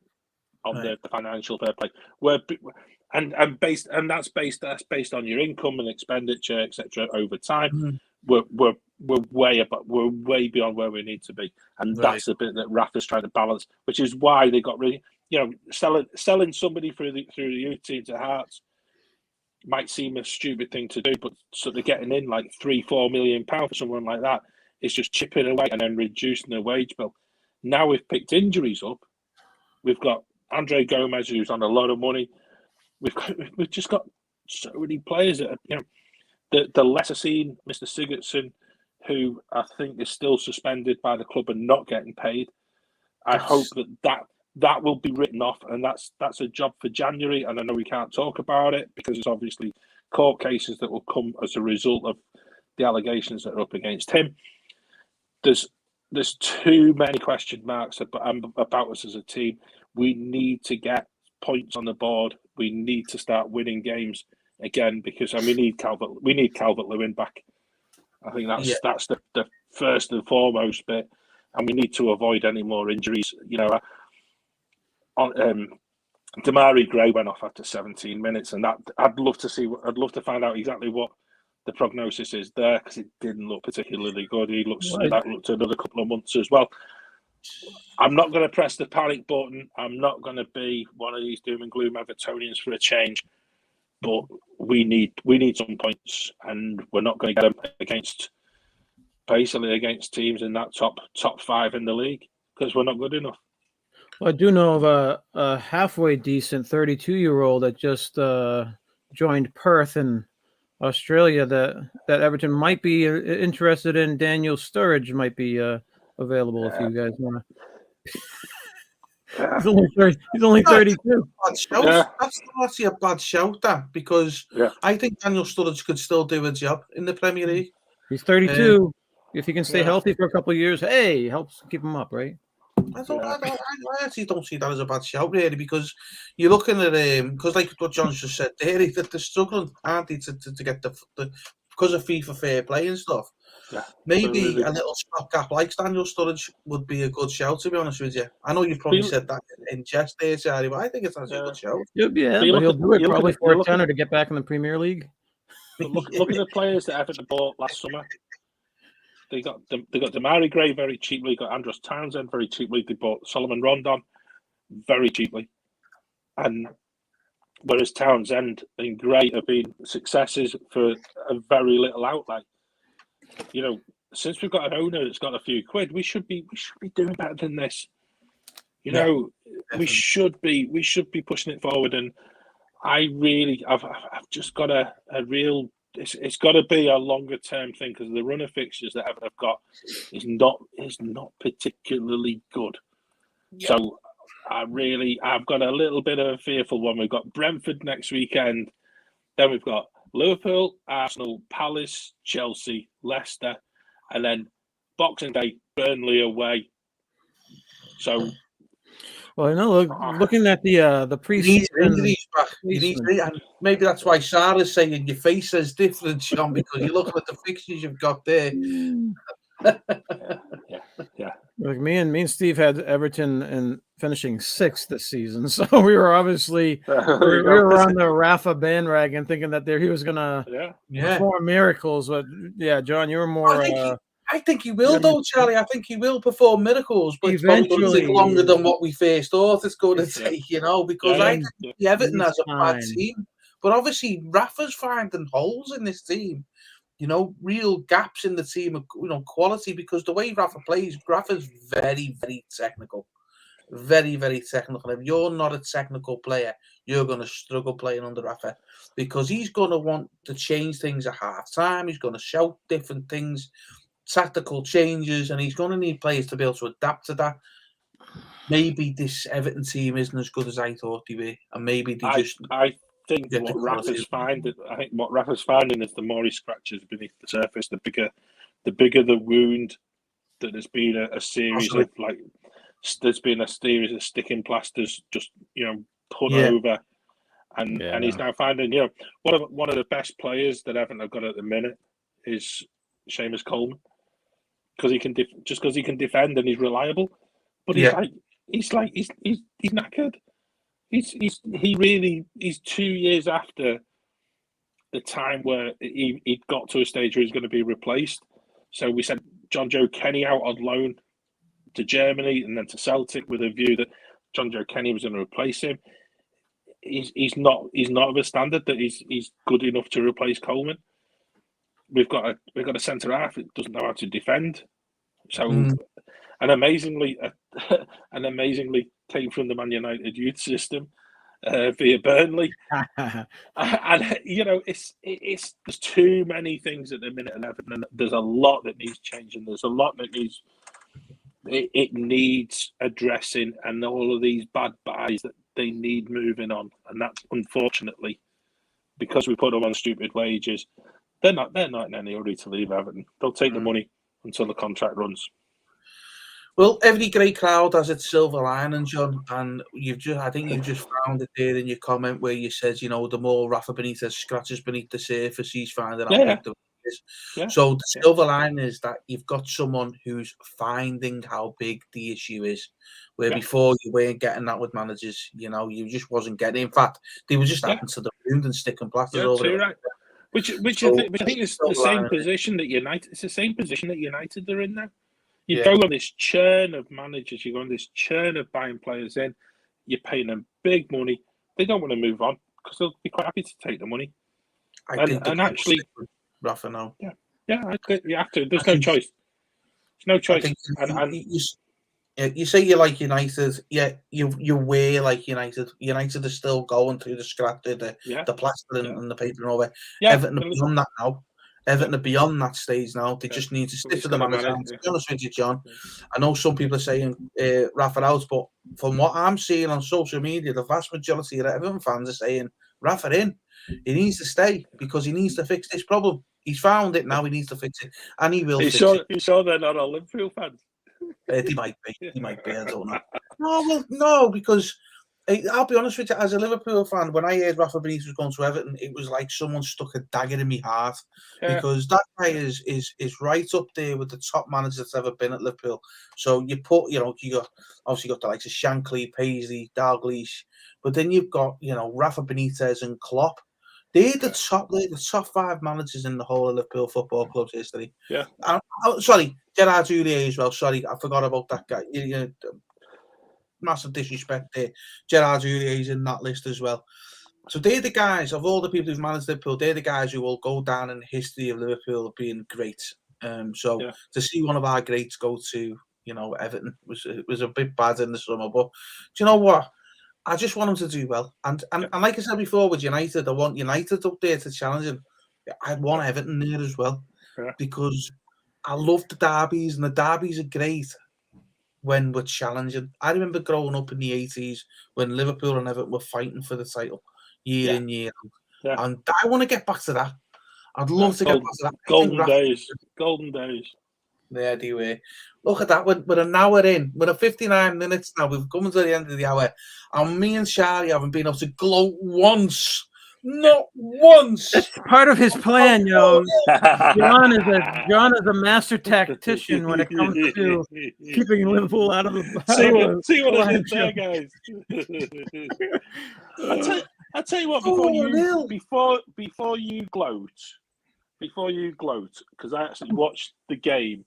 S1: on the financial fair play. That's based on your income and expenditure, etc. over time. We're way beyond where we need to be, and that's the bit that Rafa's trying to balance, which is why they got really, selling somebody through the youth team to Hearts might seem a stupid thing to do, but sort of getting in like £3-4 million for someone like that is just chipping away and then reducing the wage bill. Now we've picked injuries up. We've got Andre Gomez, who's on a lot of money. We've just got so many players that are, the lesser seen Mr. Sigurdsson, who I think is still suspended by the club and not getting paid. I hope that will be written off, and that's a job for January. And I know we can't talk about it because it's obviously court cases that will come as a result of the allegations that are up against him. There's too many question marks about us as a team. We need to get points on the board. We need to start winning games again, because we need Calvert-Lewin back. I think that's the first and foremost bit, and we need to avoid any more injuries. Damari Gray went off after 17 minutes, and that I'd love to find out exactly what the prognosis is there, because it didn't look particularly good. That looked another couple of months as well. I'm not going to press the panic button. I'm not going to be one of these doom and gloom Evertonians for a change, but we need some points, and we're not going to get them against teams in that top 5 in the league, because we're not good enough.
S3: Well, I do know of a halfway decent 32-year-old that just joined Perth in Australia that Everton might be interested in. Daniel Sturridge might be available if you guys want to. He's only 32.
S2: That's actually a bad shout, that, because I think Daniel Sturridge could still do a job in the Premier League. He's
S3: 32. If he can stay healthy for a couple of years, helps keep him up, right?
S2: I actually don't see that as a bad shout, really, because you're looking at because like what John's just said there, they're struggling, aren't they, to get the because of FIFA fair play and stuff. Yeah, maybe a little stopgap like Daniel Sturridge would be a good shout, to be honest with you. I know you've probably said that in jest there, Charlie, but I think it's actually a good shout.
S3: He'll do it probably for a tenner to get back in the Premier League.
S1: Look at the players that Everton bought last summer. They got Damari Gray very cheaply. Got Andros Townsend very cheaply. They bought Solomon Rondon very cheaply, and whereas Townsend and Gray have been successes for a very little outlay. Since we've got an owner that's got a few quid, we should be doing better than this. We should be pushing it forward, and I've just got a real. It's got to be a longer term thing, because the run of fixtures that Everton have got is not particularly good. Yeah. So I've got a little bit of a fearful one. We've got Brentford next weekend, then we've got Liverpool, Arsenal, Palace, Chelsea, Leicester, and then Boxing Day, Burnley away. So.
S3: Well, I know. Looking at the preseason,
S2: and maybe that's why Sarah's saying your face is different, Sean, because you're looking at the fixtures you've got there.
S1: Yeah.
S3: Like me and Steve had Everton and finishing 6th this season, so we were obviously we were on the Rafa bandwagon, thinking that he was gonna perform miracles. But John, you were more.
S2: I think he will, though, Charlie. I think he will perform miracles, but it's probably going to take longer than what we first thought it's going to take, because I think Everton has a bad team, But obviously, Rafa's finding holes in this team. You know, real gaps in the team of quality, because the way Rafa plays, Rafa's very, very technical. Very, very technical. If you're not a technical player, you're going to struggle playing under Rafa, because he's going to want to change things at half time. He's going to shout different things, tactical changes, and he's going to need players to be able to adapt to that. Maybe this Everton team isn't as good as I thought they were, and maybe they
S1: I think
S2: get
S1: what
S2: the
S1: Rafa's
S2: quality.
S1: finding is the more he scratches beneath the surface, the bigger the wound. That there's been a series
S2: Possibly.
S1: of there's been a series of sticking plasters just put
S2: Yeah.
S1: over, and he's now finding one of the best players that Everton have got at the minute is Seamus Coleman, because he can defend and he's reliable, but he's knackered. He's 2 years after the time where he got to a stage where he's going to be replaced. So we sent John Joe Kenny out on loan to Germany and then to Celtic with a view that John Joe Kenny was going to replace him. He's not of a standard that he's good enough to replace Coleman. We've got a centre half that doesn't know how to defend. So and amazingly came from the Man United youth system via Burnley, and it's there's too many things at the minute at Everton, and there's a lot that needs changing. There's a lot that needs it needs addressing, and all of these bad buys that they need moving on, and that's unfortunately because we put them on stupid wages. They're not in any hurry to leave Everton. They'll take the money until the contract runs.
S2: Well, every great cloud has its silver lining, John, and I think you've just found it there in your comment where you said, the more Rafa Benitez scratches beneath the surface, he's finding out big the is.
S1: Yeah.
S2: So the silver lining is that you've got someone who's finding how big the issue is, where before you weren't getting that with managers. You just wasn't getting. In fact, they were just happening to the wound and sticking plasters over it.
S1: Right. Which I think is the same position that United. It's the same position that United are in now. You go on this churn of managers, you go on this churn of buying players in, you're paying them big money. They don't want to move on because they'll be quite happy to take the money.
S2: I think
S1: actually,
S2: Rafa now.
S1: Yeah, you have to. There's no choice. There's no choice.
S2: You say you like United, you wear like United. United is still going through the scrap, the plastering and the paper and all that. Everton are beyond that now. Everton are beyond that stage now. They just need to stick to the manager. To be honest with you, John, I know some people are saying Rafa out, but from what I'm seeing on social media, the vast majority of Everton fans are saying Rafa in. He needs to stay because he needs to fix this problem. He's found it now. He needs to fix it, and he will.
S1: You sure they're not all Liverpool fans?
S2: He might be. I don't know. No, because I'll be honest with you. As a Liverpool fan, when I heard Rafa Benitez was going to Everton, it was like someone stuck a dagger in my heart because that guy is right up there with the top managers that's ever been at Liverpool. So you got the likes of Shankly, Paisley, Dalglish, but then you've got Rafa Benitez and Klopp. They're the top five managers in the whole of Liverpool Football Club's history.
S1: Yeah.
S2: Sorry, Gerard Houllier as well. Sorry, I forgot about that guy. Massive disrespect there. Gerard Houllier is in that list as well. So they're the guys, of all the people who've managed Liverpool, they're the guys who will go down in the history of Liverpool being great. To see one of our greats go to, Everton was a bit bad in the summer. But do you know what? I just want him to do well. And like I said before with United, I want United up there to challenge him. I want Everton there as well.
S1: Yeah.
S2: Because I love the derbies, and the derbies are great when we're challenging. I remember growing up in the 80s when Liverpool and Everton were fighting for the title year in, year out. Yeah. And I want to get back to that. I'd love to get back to that.
S1: Golden days.
S2: Yeah, they were. Look at that. We're an hour in. We're at 59 minutes now. We've come to the end of the hour. And me and Charlie haven't been able to gloat once. Not once.
S3: It's part of his plan, John is a master tactician when it comes to keeping Liverpool out of the.
S1: See what I did there, guys. I'll tell you what. Before you gloat, because I actually watched the game,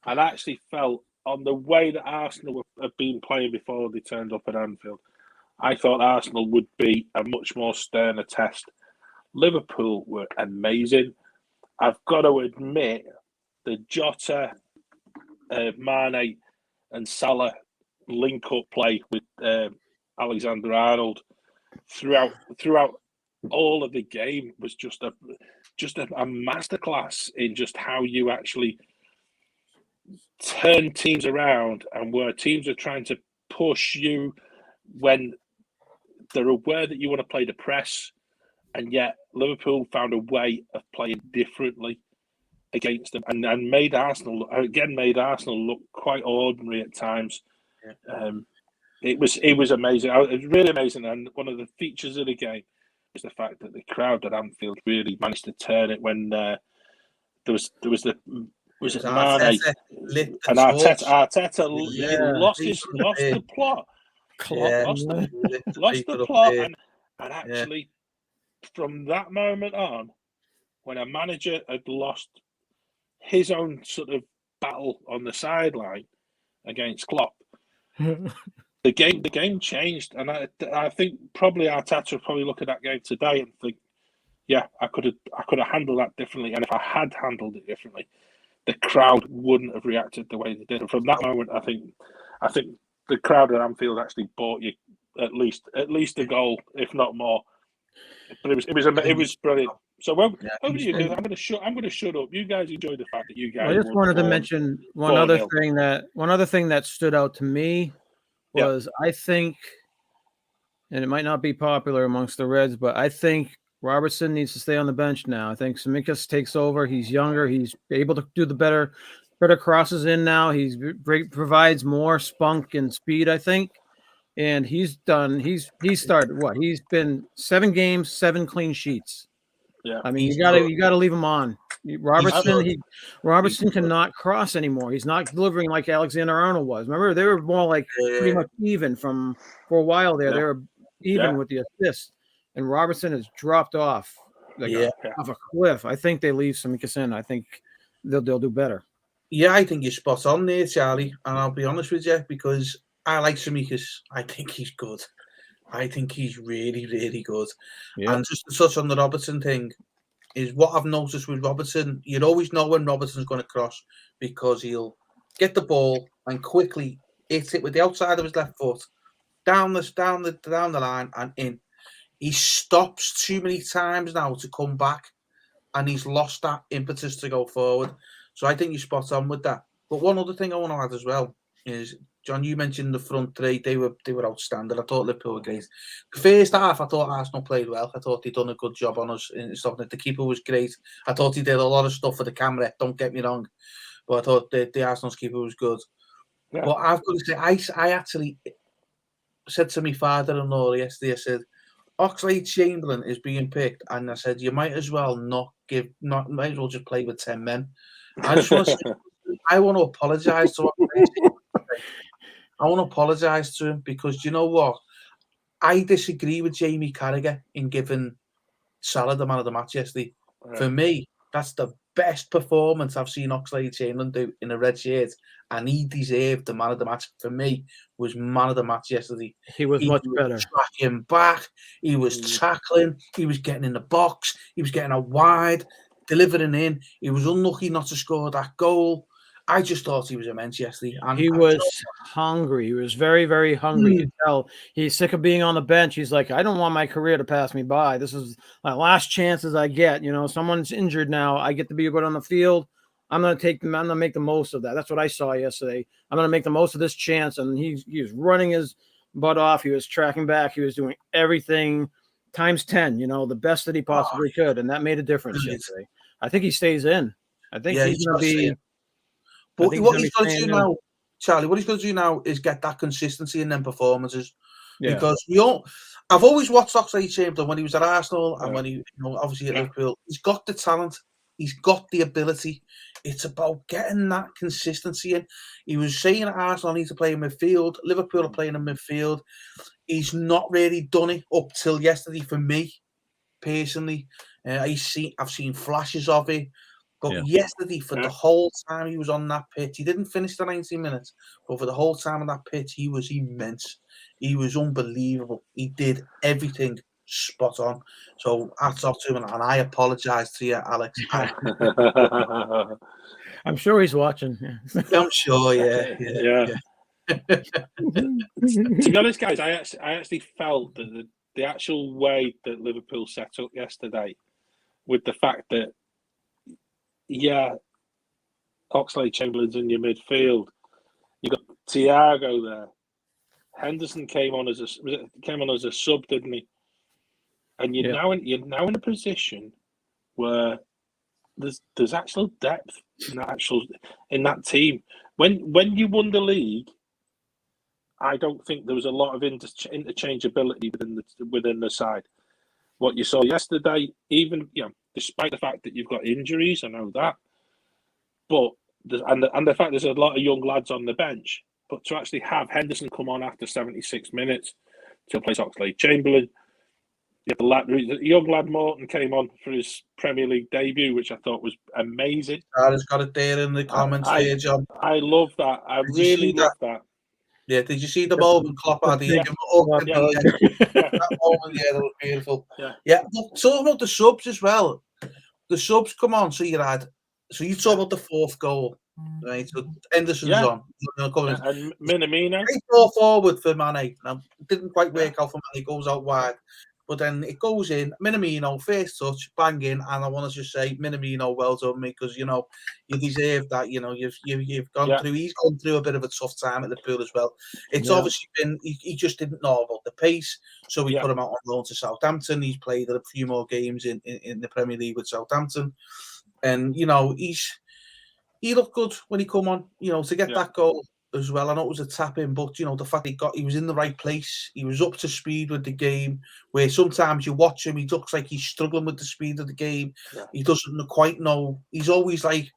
S1: and I actually felt on the way that Arsenal have been playing before they turned up at Anfield. I thought Arsenal would be a much more sterner test Liverpool were amazing. I've got to admit, the Jota, Mane, and Salah link-up play with Alexander-Arnold throughout all of the game was just a masterclass in just how you actually turn teams around, and where teams are trying to push you when they're aware that you want to play the press, and yet Liverpool found a way of playing differently against them, and made Arsenal look quite ordinary at times.
S2: Yeah.
S1: It was amazing. It was really amazing, and one of the features of the game was the fact that the crowd at Anfield really managed to turn it when there was it Mane and Arteta lost the plot. Lost the plot, and actually from that moment on, when a manager had lost his own sort of battle on the sideline against Klopp, the game changed, and I think probably Arteta would probably look at that game today and think, yeah, I could have handled that differently, and if I had handled it differently, the crowd wouldn't have reacted the way they did. And from that moment, I think the crowd at Anfield actually bought you at least a goal, if not more. But it was brilliant. So over to you guys. I'm going to shut up. You guys enjoy the fact that you guys.
S3: I just wanted to mention one other thing that stood out to me was I think, and it might not be popular amongst the Reds, but I think Robertson needs to stay on the bench now. I think Tsimikas takes over. He's younger. He's able to do the better crosses in now. He provides more spunk and speed, I think. And he's started what? He's been 7 games, 7 clean sheets.
S1: Yeah.
S3: I mean, you gotta leave him on. Robertson cannot cross anymore. He's not delivering like Alexander-Arnold was. Remember, they were more like pretty much even for a while there. They were even with the assists. And Robertson has dropped off off a cliff. I think they leave Tsimikas in. I think they'll do better.
S2: Yeah, I think you're spot on there, Charlie. And I'll be honest with you, because I like Tsimikas. I think he's good. I think he's really, really good. Yeah. And just to touch on the Robertson thing, is what I've noticed with Robertson, you'd always know when Robertson's going to cross because he'll get the ball and quickly hit it with the outside of his left foot down the line and in. He stops too many times now to come back, and he's lost that impetus to go forward. So I think you're spot on with that. But one other thing I want to add as well is, John, you mentioned the front three. They were outstanding. I thought Liverpool were great. The first half, I thought Arsenal played well. I thought they'd done a good job on us in stopping it. The keeper was great. I thought he did a lot of stuff for the camera. Don't get me wrong, but I thought the Arsenal's keeper was good. Yeah. But I've got to say, I actually said to my father-in-law yesterday, I said, Oxlade-Chamberlain is being picked, and I said, you might as well might as well just play with 10 men. I just want to say, I want to apologise to Oxlade. I want to apologise to him because you know what? I disagree with Jamie Carragher in giving Salah the man of the match yesterday. Right. For me, that's the best performance I've seen Oxlade-Chamberlain do in a red shirt, and he deserved the man of the match. For me, was man of the match yesterday.
S3: He was much better.
S2: Tracking back, he was tackling, he was getting in the box, he was getting out wide, delivering in. He was unlucky not to score that goal. I just thought he was immense yesterday. And
S3: he was hungry. He was very, very hungry. You could tell he's sick of being on the bench. He's like, I don't want my career to pass me by. This is my last chances I get. You know, someone's injured now. I get to be good on the field. I'm going to make the most of that. That's what I saw yesterday. I'm going to make the most of this chance. And he was running his butt off. He was tracking back. He was doing everything times 10, you know, the best that he possibly could. And that made a difference yesterday. I think he stays in. I think he's going to be.
S2: But what he's got to do now, Charlie, what he's got to do now is get that consistency in them performances. Yeah. Because I've always watched Oxlade-Chamberlain when he was at Arsenal and when he, obviously at Liverpool. He's got the talent. He's got the ability. It's about getting that consistency in. He was saying at Arsenal, I need to play in midfield. Liverpool are playing in midfield. He's not really done it up till yesterday for me, personally. I've seen flashes of it. But yesterday, for the whole time he was on that pitch, he didn't finish the 90 minutes, but for the whole time on that pitch, he was immense. He was unbelievable. He did everything spot on. So hats off to him, and I apologise to you, Alex.
S3: I'm sure he's watching.
S2: I'm sure, yeah.
S1: To be honest, guys, I actually felt that the actual way that Liverpool set up yesterday, with the fact that, Oxlade-Chamberlain's in your midfield, you got Thiago there. Henderson came on as a sub, didn't he? And you're now in a position where there's actual depth in that team. When you won the league, I don't think there was a lot of interchangeability within the side. What you saw yesterday, even despite the fact that you've got injuries, I know that, but the fact there's a lot of young lads on the bench, but to actually have Henderson come on after 76 minutes to replace Oxlade-Chamberlain, the young lad Morton came on for his Premier League debut, which I thought was amazing.
S2: Sarah's got it there in the comments there, John.
S1: I love that. I really love that.
S2: Yeah, did you see the moment Klopp had? That moment, that was beautiful. Yeah. Talking about the subs as well. The subs come on, so you talk about the fourth goal, right? So Henderson's on.
S1: And Minamino.
S2: Great ball forward for Mane. Now, it didn't quite work out for Mane. It goes out wide. But then it goes in. Minamino, first touch, bang in. And I want to just say, Minamino, well done, mate, because, you deserve that. You've gone through, he's gone through a bit of a tough time at the pool as well. It's obviously been, he just didn't know about the pace. So we put him out on loan to Southampton. He's played a few more games in the Premier League with Southampton. And, he looked good when he come on, to get that goal as well. I know it was a tap in, but the fact he was in the right place, he was up to speed with the game. Where sometimes you watch him, he looks like he's struggling with the speed of the game. He doesn't quite know. He's always like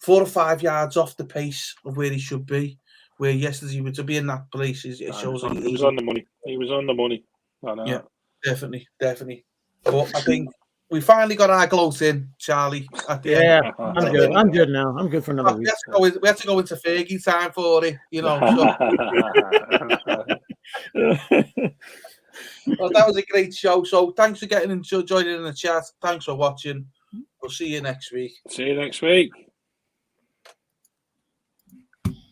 S2: 4 or 5 yards off the pace of where he should be. Where yesterday to be in that place, it shows that
S1: he was on the money. He was on the money. I know.
S2: Yeah, definitely. But I think we finally got our gloat in, Charlie. At the end.
S3: I'm good. I'm good now. I'm good for another week.
S2: We have to go into Fergie time for it, Well, that was a great show. So thanks for joining in the chat. Thanks for watching. We'll see you next week.
S1: See you next week.